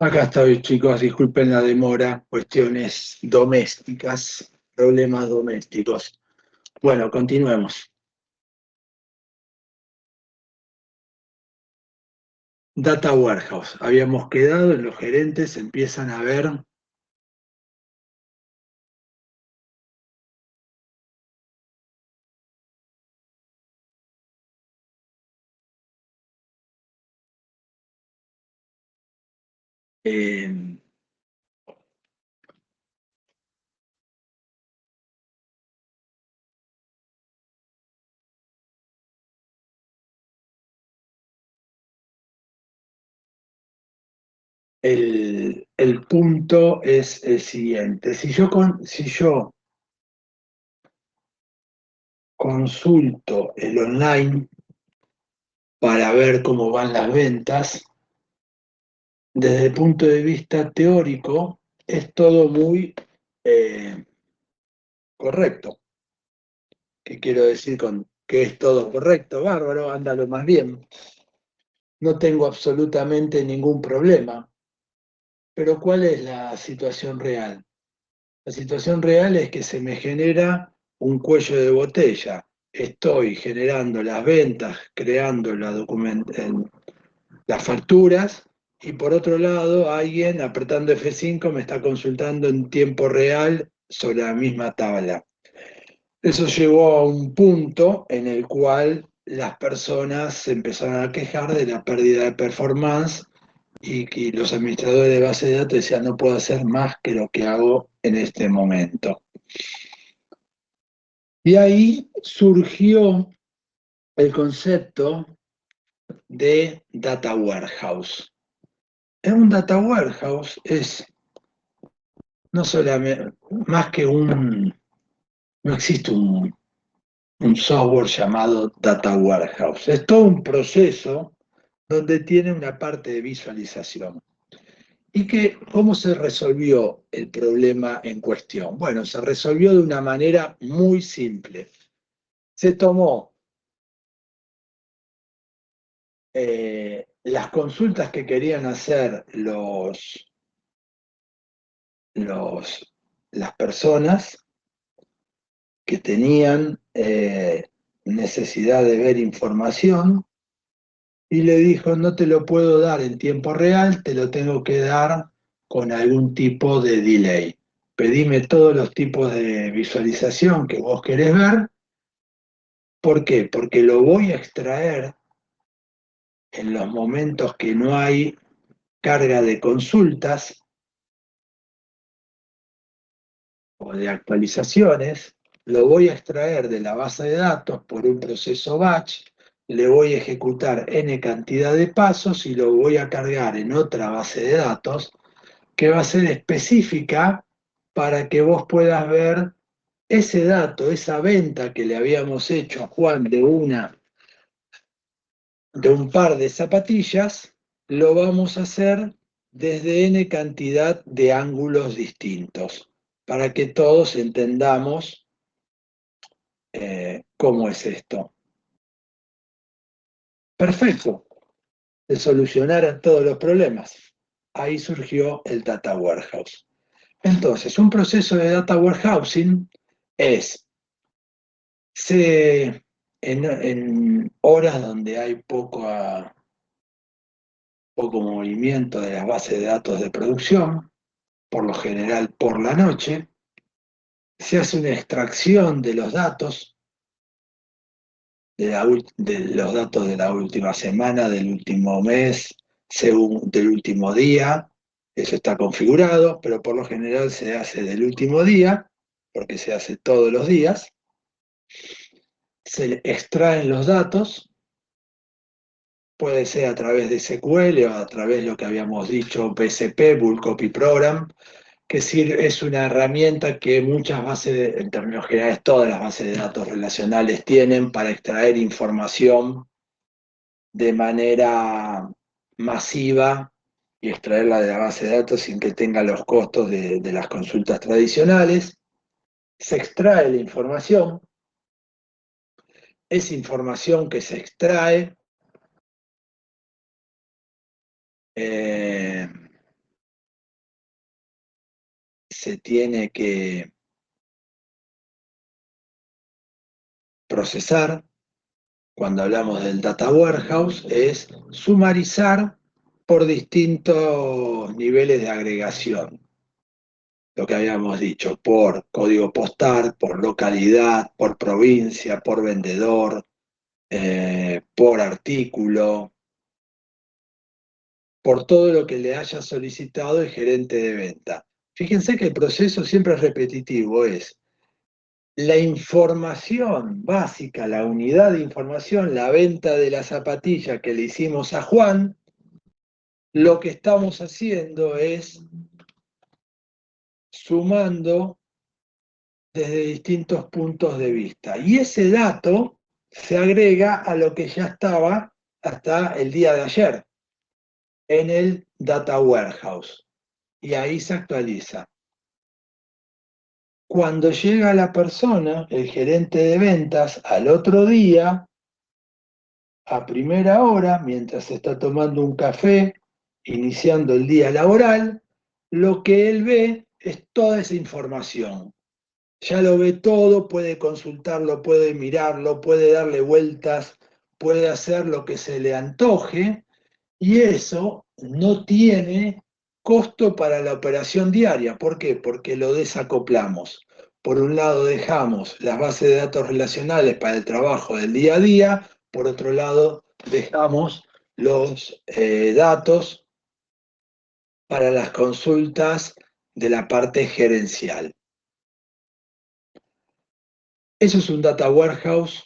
S1: Acá estoy, chicos, disculpen la demora, cuestiones domésticas, problemas domésticos. Bueno, continuemos. Data Warehouse. Habíamos quedado en los gerentes, empiezan a ver eh, el punto es el siguiente. Si yo consulto el online para ver cómo van las ventas, desde el punto de vista teórico, es todo muy eh, correcto. ¿Qué quiero decir con que es todo correcto? Bárbaro, ándalo más bien. No tengo absolutamente ningún problema. Pero ¿cuál es la situación real? La situación real es que se me genera un cuello de botella. Estoy generando las ventas, creando las facturas, y por otro lado, alguien apretando F5 me está consultando en tiempo real sobre la misma tabla. Eso llevó a un punto en el cual las personas se empezaron a quejar de la pérdida de performance y los administradores de base de datos decían no puedo hacer más que lo que hago en este momento. Y ahí surgió el concepto de Data Warehouse. En un Data Warehouse es no solamente más que no existe un software llamado Data Warehouse. Es todo un proceso donde tiene una parte de visualización. ¿Cómo se resolvió el problema en cuestión? Bueno, se resolvió de una manera muy simple. Se tomó las consultas que querían hacer las personas que tenían necesidad de ver información y le dijo, no te lo puedo dar en tiempo real, te lo tengo que dar con algún tipo de delay. Pedime todos los tipos de visualización que vos querés ver. ¿Por qué? Porque lo voy a extraer en los momentos que no hay carga de consultas o de actualizaciones, lo voy a extraer de la base de datos por un proceso batch, le voy a ejecutar n cantidad de pasos y lo voy a cargar en otra base de datos que va a ser específica para que vos puedas ver ese dato, esa venta que le habíamos hecho a Juan de un par de zapatillas, lo vamos a hacer desde n cantidad de ángulos distintos, para que todos entendamos cómo es esto. Perfecto, se solucionaron todos los problemas. Ahí surgió el Data Warehouse. Entonces, un proceso de Data Warehousing es, en horas donde hay poco movimiento de las bases de datos de producción, por lo general por la noche, se hace una extracción de los datos, de los datos de la última semana, del último mes, del último día. Eso está configurado, pero por lo general se hace del último día, porque se hace todos los días. Se extraen los datos, puede ser a través de SQL o a través de lo que habíamos dicho, BCP, Bulk Copy Program, que es una herramienta que muchas en términos generales, todas las bases de datos relacionales tienen para extraer información de manera masiva y extraerla de la base de datos sin que tenga los costos de las consultas tradicionales. Se extrae la información, esa información que se extrae se tiene que procesar, cuando hablamos del data warehouse, es sumarizar por distintos niveles de agregación. Lo que habíamos dicho, por código postal, por localidad, por provincia, por vendedor, por artículo, por todo lo que le haya solicitado el gerente de venta. Fíjense que el proceso siempre es repetitivo, es la información básica, la unidad de información, la venta de la zapatilla que le hicimos a Juan, lo que estamos haciendo es sumando desde distintos puntos de vista. Y ese dato se agrega a lo que ya estaba hasta el día de ayer en el Data Warehouse. Y ahí se actualiza. Cuando llega la persona, el gerente de ventas, al otro día, a primera hora, mientras está tomando un café, iniciando el día laboral, lo que él ve es toda esa información. Ya lo ve todo, puede consultarlo, puede mirarlo, puede darle vueltas, puede hacer lo que se le antoje, y eso no tiene costo para la operación diaria. ¿Por qué? Porque lo desacoplamos. Por un lado dejamos las bases de datos relacionales para el trabajo del día a día, por otro lado dejamos los datos para las consultas de la parte gerencial. Eso es un data warehouse,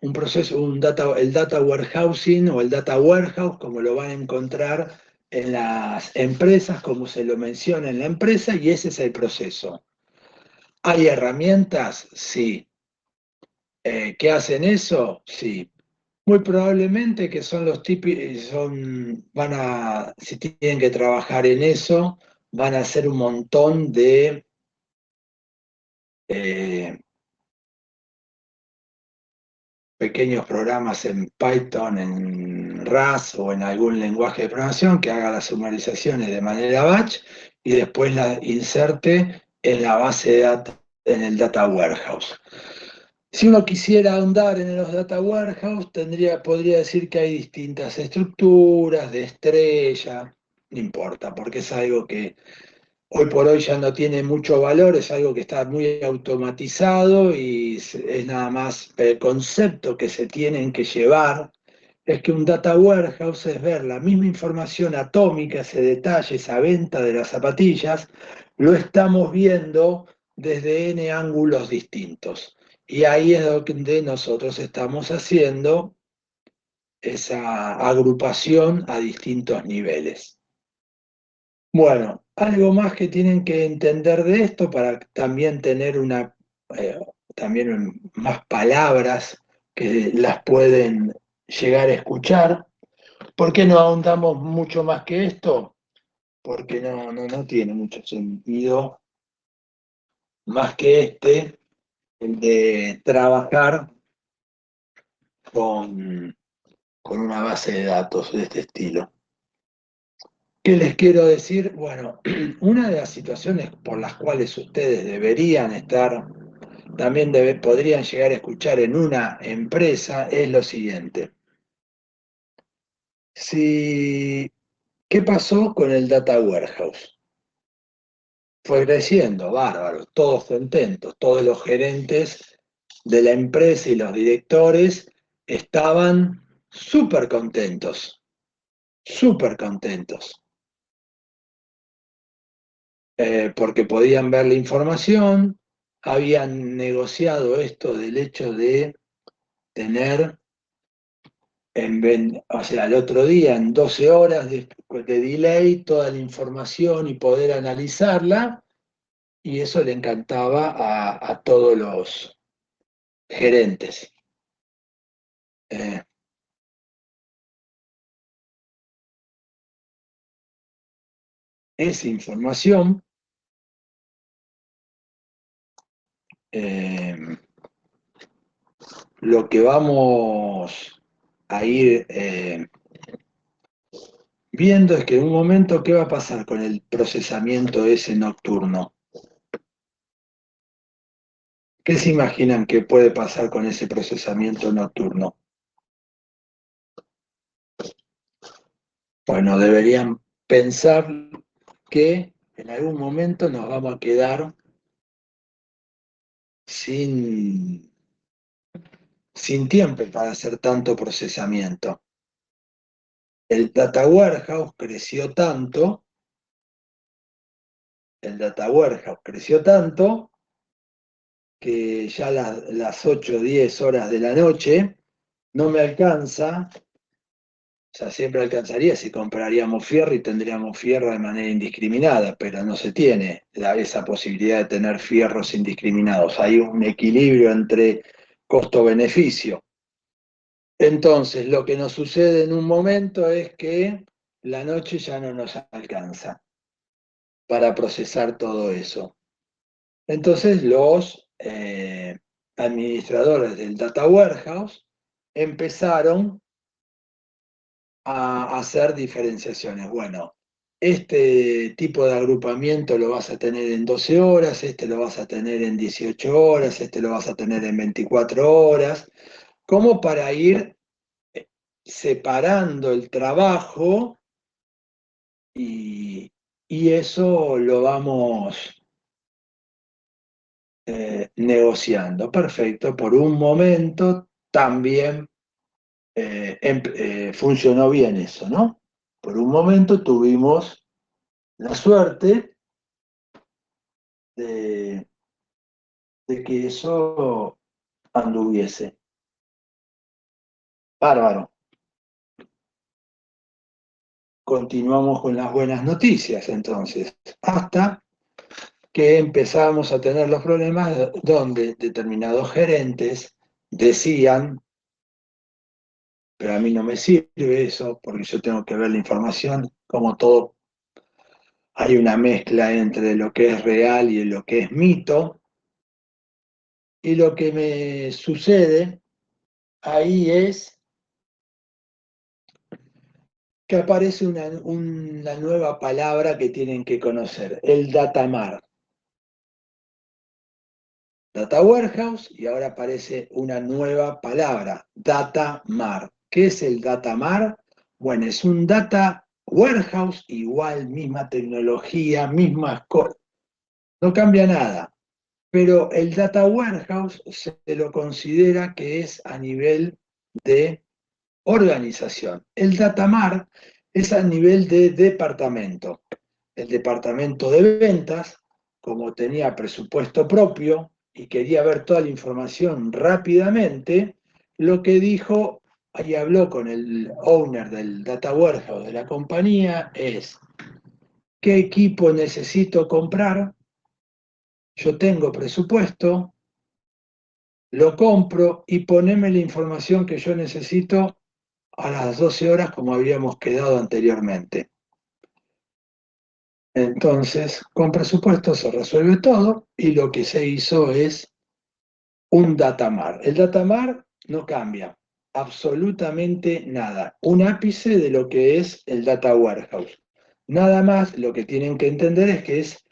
S1: un proceso, el data warehousing o el data warehouse, como lo van a encontrar en las empresas, como se lo menciona en la empresa, y ese es el proceso. ¿Hay herramientas? Sí. ¿Qué hacen eso? Sí. Muy probablemente que son los típicos, si tienen que trabajar en eso, van a hacer un montón de pequeños programas en Python, en Rust o en algún lenguaje de programación que haga las sumarizaciones de manera batch y después las inserte en la base de datos, en el data warehouse. Si uno quisiera ahondar en los data warehouse, podría decir que hay distintas estructuras de estrella, no importa, porque es algo que hoy por hoy ya no tiene mucho valor, es algo que está muy automatizado y es nada más el concepto que se tienen que llevar, es que un data warehouse es ver la misma información atómica, ese detalle, esa venta de las zapatillas, lo estamos viendo desde N ángulos distintos. Y ahí es donde nosotros estamos haciendo esa agrupación a distintos niveles. Bueno, algo más que tienen que entender de esto para también tener también más palabras que las pueden llegar a escuchar. ¿Por qué no ahondamos mucho más que esto? Porque no tiene mucho sentido más que el de trabajar con una base de datos de este estilo. ¿Qué les quiero decir? Bueno, una de las situaciones por las cuales ustedes deberían estar, también podrían llegar a escuchar en una empresa, es lo siguiente. ¿Qué pasó con el Data Warehouse? Fue creciendo, bárbaro, todos contentos, todos los gerentes de la empresa y los directores estaban súper contentos, porque podían ver la información, habían negociado esto del hecho de tener, o sea, el otro día en 12 horas de delay toda la información y poder analizarla, y eso le encantaba a todos los gerentes. Esa información lo que vamos a ir viendo es que en un momento, ¿qué va a pasar con el procesamiento ese nocturno? ¿Qué se imaginan que puede pasar con ese procesamiento nocturno? Bueno, deberían pensar que en algún momento nos vamos a quedar sin tiempo para hacer tanto procesamiento. El data warehouse creció tanto, que ya las 8 o 10 horas de la noche no me alcanza. O sea, siempre alcanzaría si compraríamos fierro y tendríamos fierro de manera indiscriminada, pero no se tiene esa posibilidad de tener fierros indiscriminados. Hay un equilibrio entre costo-beneficio. Entonces, lo que nos sucede en un momento es que la noche ya no nos alcanza para procesar todo eso. Entonces, los administradores del Data Warehouse empezaron a hacer diferenciaciones. Bueno, este tipo de agrupamiento lo vas a tener en 12 horas, este lo vas a tener en 18 horas, este lo vas a tener en 24 horas, como para ir separando el trabajo y eso lo vamos negociando. Perfecto, por un momento también funcionó bien eso, ¿no? Por un momento tuvimos la suerte de que eso anduviese. Bárbaro. Continuamos con las buenas noticias entonces, hasta que empezamos a tener los problemas donde determinados gerentes decían, pero a mí no me sirve eso, porque yo tengo que ver la información, como todo, hay una mezcla entre lo que es real y lo que es mito, y lo que me sucede ahí es que aparece una nueva palabra que tienen que conocer, el datamar. Data Warehouse, y ahora aparece una nueva palabra, datamar. ¿Qué es el datamar? Bueno, es un data warehouse, igual, misma tecnología, mismas cosas, no cambia nada, pero el data warehouse se lo considera que es a nivel de organización. El datamar es a nivel de departamento. El departamento de ventas, como tenía presupuesto propio y quería ver toda la información rápidamente, lo que dijo y habló con el owner del data warehouse de la compañía es: ¿qué equipo necesito comprar? Yo tengo presupuesto, lo compro y poneme la información que yo necesito a las 12 horas como habíamos quedado anteriormente. Entonces, con presupuesto se resuelve todo y lo que se hizo es un datamar. El datamar no cambia absolutamente nada. Un ápice de lo que es el data warehouse. Nada más lo que tienen que entender es que es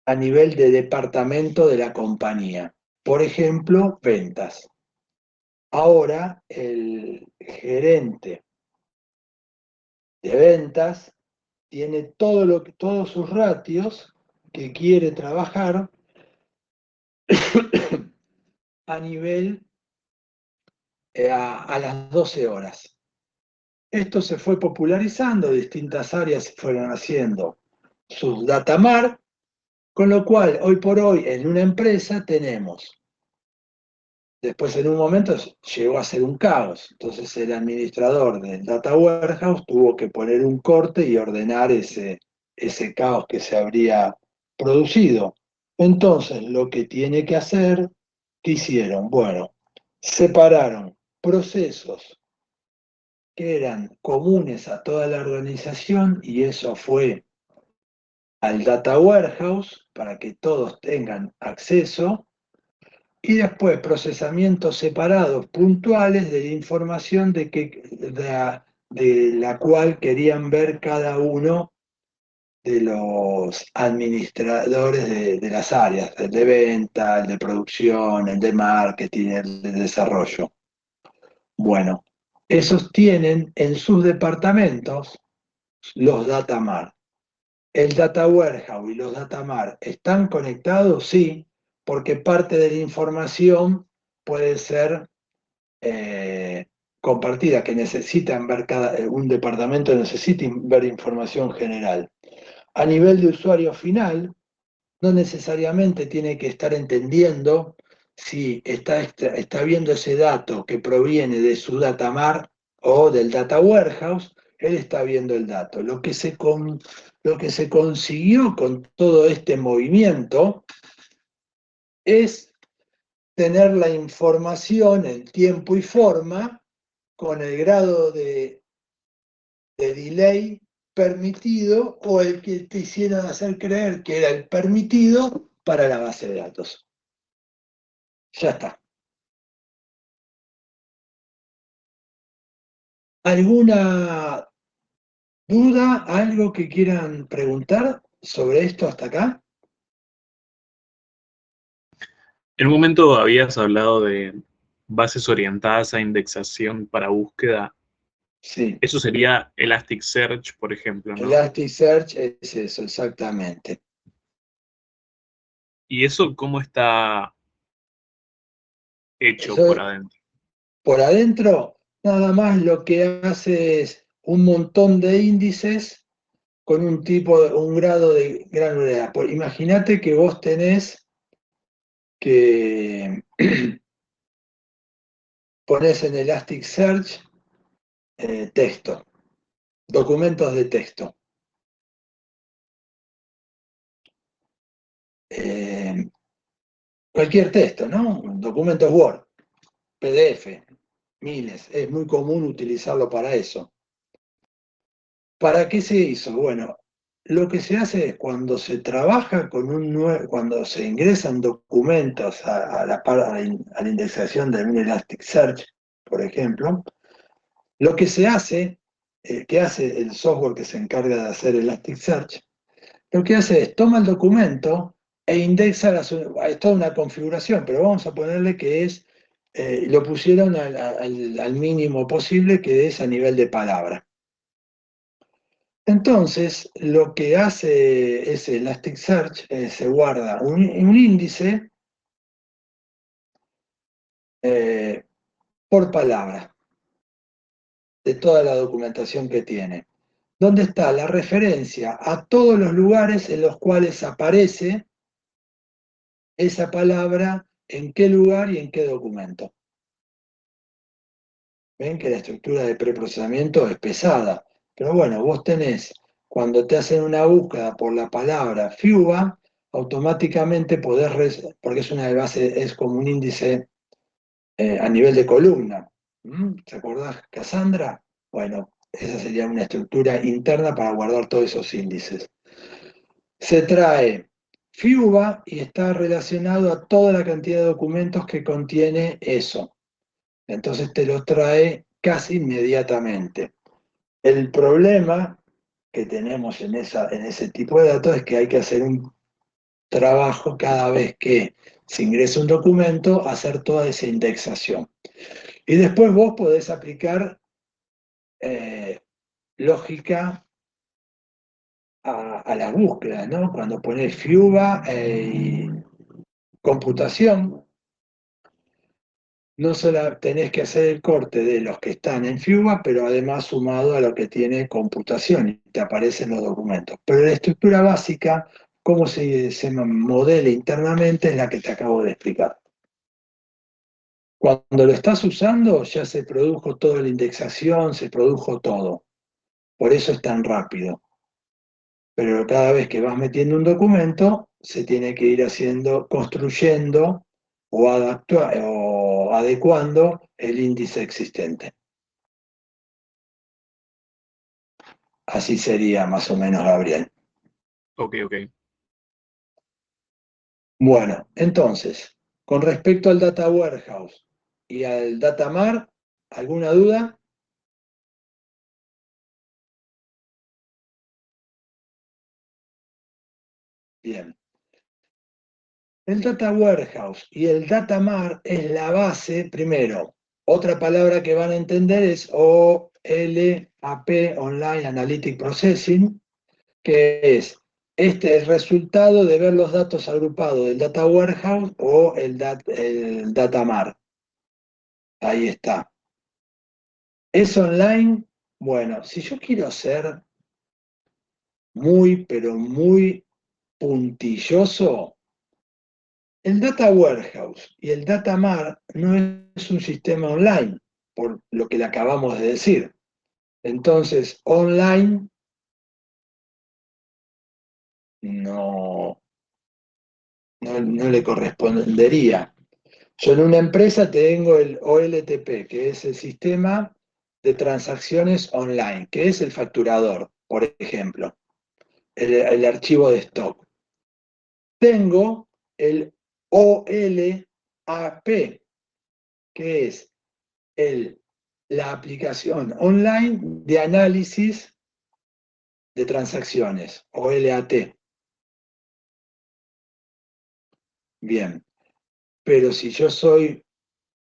S1: a nivel de departamento de la compañía. Por ejemplo, ventas. Ahora el gerente de ventas tiene todos sus ratios que quiere trabajar a nivel a las 12 horas. Esto se fue popularizando, distintas áreas fueron haciendo sus datamar, con lo cual hoy por hoy en una empresa tenemos, después en un momento llegó a ser un caos, entonces el administrador del data warehouse tuvo que poner un corte y ordenar ese caos que se habría producido. Entonces lo que tiene que hacer, ¿qué hicieron? Bueno, separaron procesos que eran comunes a toda la organización y eso fue al data warehouse para que todos tengan acceso, y después procesamientos separados puntuales de la información de la cual querían ver cada uno de los administradores de las áreas, el de venta, el de producción, el de marketing, el de desarrollo. Bueno, esos tienen en sus departamentos los data mart. ¿El data warehouse y los data mart están conectados? Sí, porque parte de la información puede ser compartida, que necesitan ver un departamento necesita ver información general. A nivel de usuario final, no necesariamente tiene que estar entendiendo si está viendo ese dato que proviene de su data mart o del data warehouse, él está viendo el dato. Lo que se consiguió con todo este movimiento es tener la información en tiempo y forma con el grado de delay permitido o el que te hicieron hacer creer que era el permitido para la base de datos. Ya está. ¿Alguna duda, algo que quieran preguntar sobre esto hasta acá?
S3: En un momento habías hablado de bases orientadas a indexación para búsqueda.
S1: Sí.
S3: Eso sería Elasticsearch, por ejemplo, ¿no?
S1: Elasticsearch es eso, exactamente.
S3: ¿Y eso cómo está hecho
S1: Eso
S3: por adentro?
S1: por adentro, nada más lo que hace es un montón de índices con un grado de granularidad. Imagínate que vos tenés que pones en Elasticsearch texto, documentos de texto. Cualquier texto, ¿no? Documentos Word, PDF, miles. Es muy común utilizarlo para eso. ¿Para qué se hizo? Bueno, lo que se hace es cuando se trabaja cuando se ingresan documentos a la indexación de un Elasticsearch, por ejemplo, lo que se hace, que hace el software que se encarga de hacer Elasticsearch, lo que hace es toma el documento e indexa, es toda una configuración, pero vamos a ponerle que lo pusieron al mínimo posible, que es a nivel de palabra. Entonces, lo que hace ese Elasticsearch se guarda un índice por palabra de toda la documentación que tiene, donde está la referencia a todos los lugares en los cuales aparece esa palabra, en qué lugar y en qué documento. Ven que la estructura de preprocesamiento es pesada, pero bueno, vos tenés, cuando te hacen una búsqueda por la palabra FIUBA, automáticamente podés, porque es una base, es como un índice a nivel de columna. ¿Te acordás, Cassandra? Bueno, esa sería una estructura interna para guardar todos esos índices. Se trae FIUBA y está relacionado a toda la cantidad de documentos que contiene eso. Entonces te los trae casi inmediatamente. El problema que tenemos en ese tipo de datos es que hay que hacer un trabajo cada vez que se ingresa un documento, hacer toda esa indexación. Y después vos podés aplicar lógica a las búsquedas, ¿no? Cuando pones FIUBA y computación, no solo tenés que hacer el corte de los que están en FIUBA, pero además sumado a lo que tiene computación y te aparecen los documentos. Pero la estructura básica, cómo se modela internamente, es la que te acabo de explicar. Cuando lo estás usando, ya se produjo toda la indexación, se produjo todo. Por eso es tan rápido. Pero cada vez que vas metiendo un documento, se tiene que ir construyendo o adecuando el índice existente. Así sería más o menos, Gabriel.
S3: Ok.
S1: Bueno, entonces, con respecto al Data Warehouse y al Data Mart, ¿alguna duda? Bien. El Data Warehouse y el Data Mart es la base, primero, otra palabra que van a entender es OLAP, Online Analytic Processing, que es el resultado de ver los datos agrupados del Data Warehouse o el Data Mart. Ahí está. ¿Es online? Bueno, si yo quiero ser muy, pero muy puntilloso, el Data Warehouse y el Data Mart no es un sistema online, por lo que le acabamos de decir. Entonces, online no le correspondería. Yo en una empresa tengo el OLTP, que es el sistema de transacciones online, que es el facturador, por ejemplo, el archivo de stock. Tengo el OLAP, que es la aplicación online de análisis de transacciones, OLAT. Bien, pero si yo soy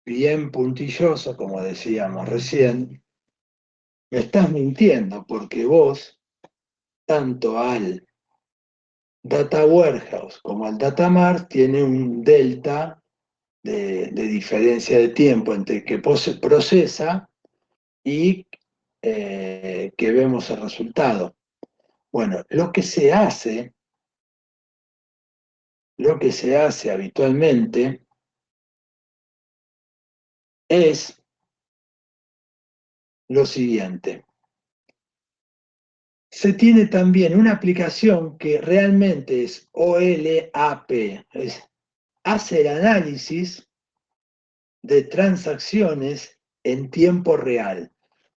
S1: bien puntilloso, como decíamos recién, me estás mintiendo porque vos, tanto al Data Warehouse como al Data Mart, tiene un delta de diferencia de tiempo entre que procesa y que vemos el resultado. Bueno, lo que se hace habitualmente es lo siguiente. Se tiene también una aplicación que realmente es OLAP, hace el análisis de transacciones en tiempo real.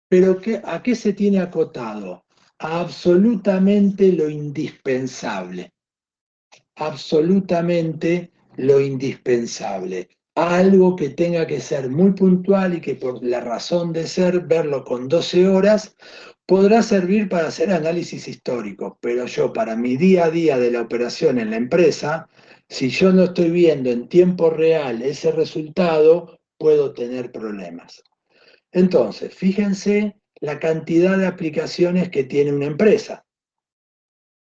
S1: Pero ¿a qué se tiene acotado? A absolutamente lo indispensable. Absolutamente lo indispensable. Algo que tenga que ser muy puntual y que por la razón de ser, verlo con 12 horas, podrá servir para hacer análisis histórico, pero yo para mi día a día de la operación en la empresa, si yo no estoy viendo en tiempo real ese resultado, puedo tener problemas. Entonces, fíjense la cantidad de aplicaciones que tiene una empresa.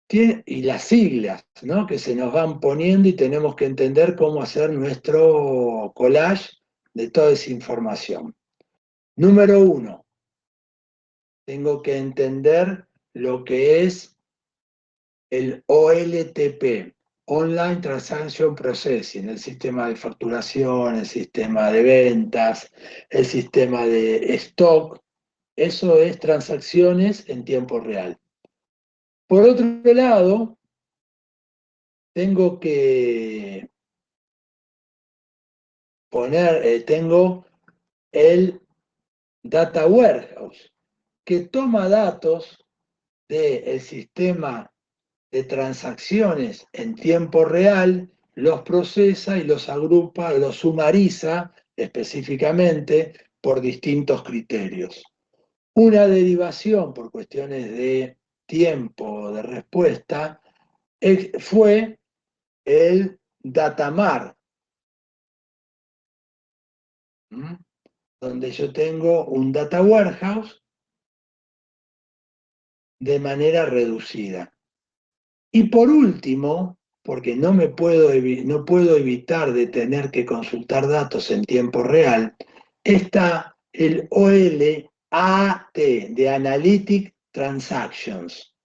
S1: Y las siglas, ¿no?, que se nos van poniendo y tenemos que entender cómo hacer nuestro collage de toda esa información. Número 1, tengo que entender lo que es el OLTP, Online Transaction Processing, el sistema de facturación, el sistema de ventas, el sistema de stock. Eso es transacciones en tiempo real. Por otro lado, tengo que tengo el Data Warehouse, que toma datos del sistema de transacciones en tiempo real, los procesa y los agrupa, los sumariza específicamente por distintos criterios. Una derivación por cuestiones de tiempo de respuesta fue el Data Mart, donde yo tengo un Data Warehouse de manera reducida. Y por último, porque no puedo evitar de tener que consultar datos en tiempo real, está el OLAT, de Analytic Transactions.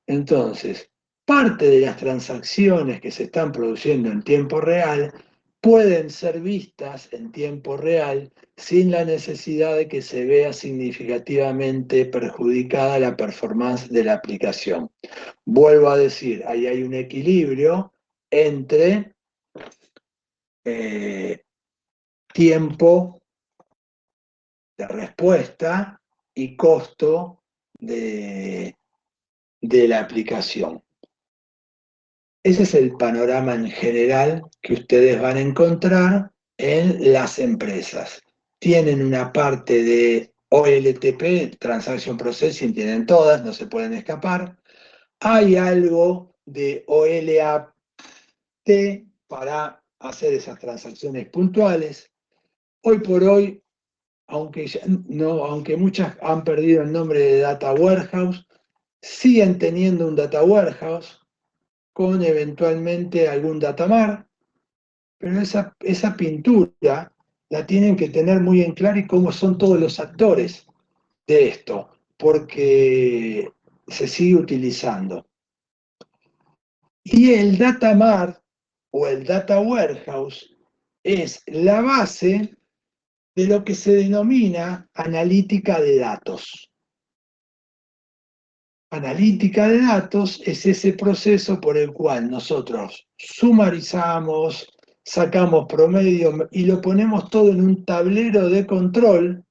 S1: Entonces, parte de las transacciones que se están produciendo en tiempo real pueden ser vistas en tiempo real sin la necesidad de que se vea significativamente perjudicada la performance de la aplicación. Vuelvo a decir, ahí hay un equilibrio entre tiempo de respuesta y costo de la aplicación. Ese es el panorama en general que ustedes van a encontrar en las empresas. Tienen una parte de OLTP, Transaction Processing, tienen todas, no se pueden escapar. Hay algo de OLAP para hacer esas transacciones puntuales. Hoy por hoy, aunque muchas han perdido el nombre de Data Warehouse, siguen teniendo un Data Warehouse con eventualmente algún Data Mart, pero esa pintura la tienen que tener muy en claro y cómo son todos los actores de esto, porque se sigue utilizando. Y el Data Mart o el Data Warehouse es la base de lo que se denomina analítica de datos. Analítica de datos es ese proceso por el cual nosotros sumarizamos, sacamos promedio y lo ponemos todo en un tablero de control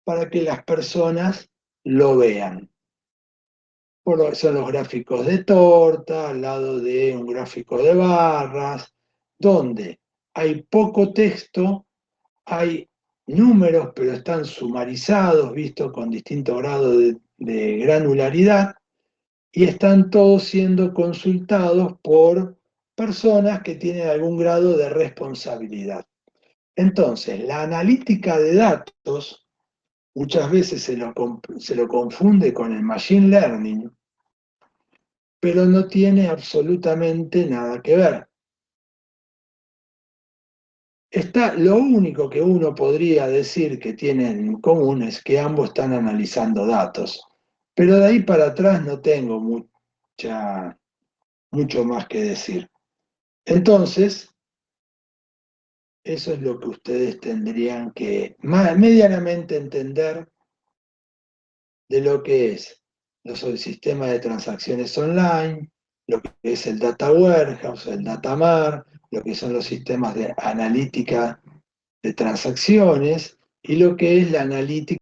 S1: para que las personas lo vean. Son los gráficos de torta, al lado de un gráfico de barras, donde hay poco texto, hay números, pero están sumarizados, vistos con distinto grado de granularidad, y están todos siendo consultados por personas que tienen algún grado de responsabilidad. Entonces, la analítica de datos muchas veces se lo confunde con el machine learning, pero no tiene absolutamente nada que ver. Lo único que uno podría decir que tienen en común es que ambos están analizando datos, pero de ahí para atrás no tengo mucho más que decir. Entonces, eso es lo que ustedes tendrían que medianamente entender de lo que es el sistema de transacciones online, lo que es el Data Warehouse, el Data Mart, lo que son los sistemas de analítica de transacciones y lo que es la analítica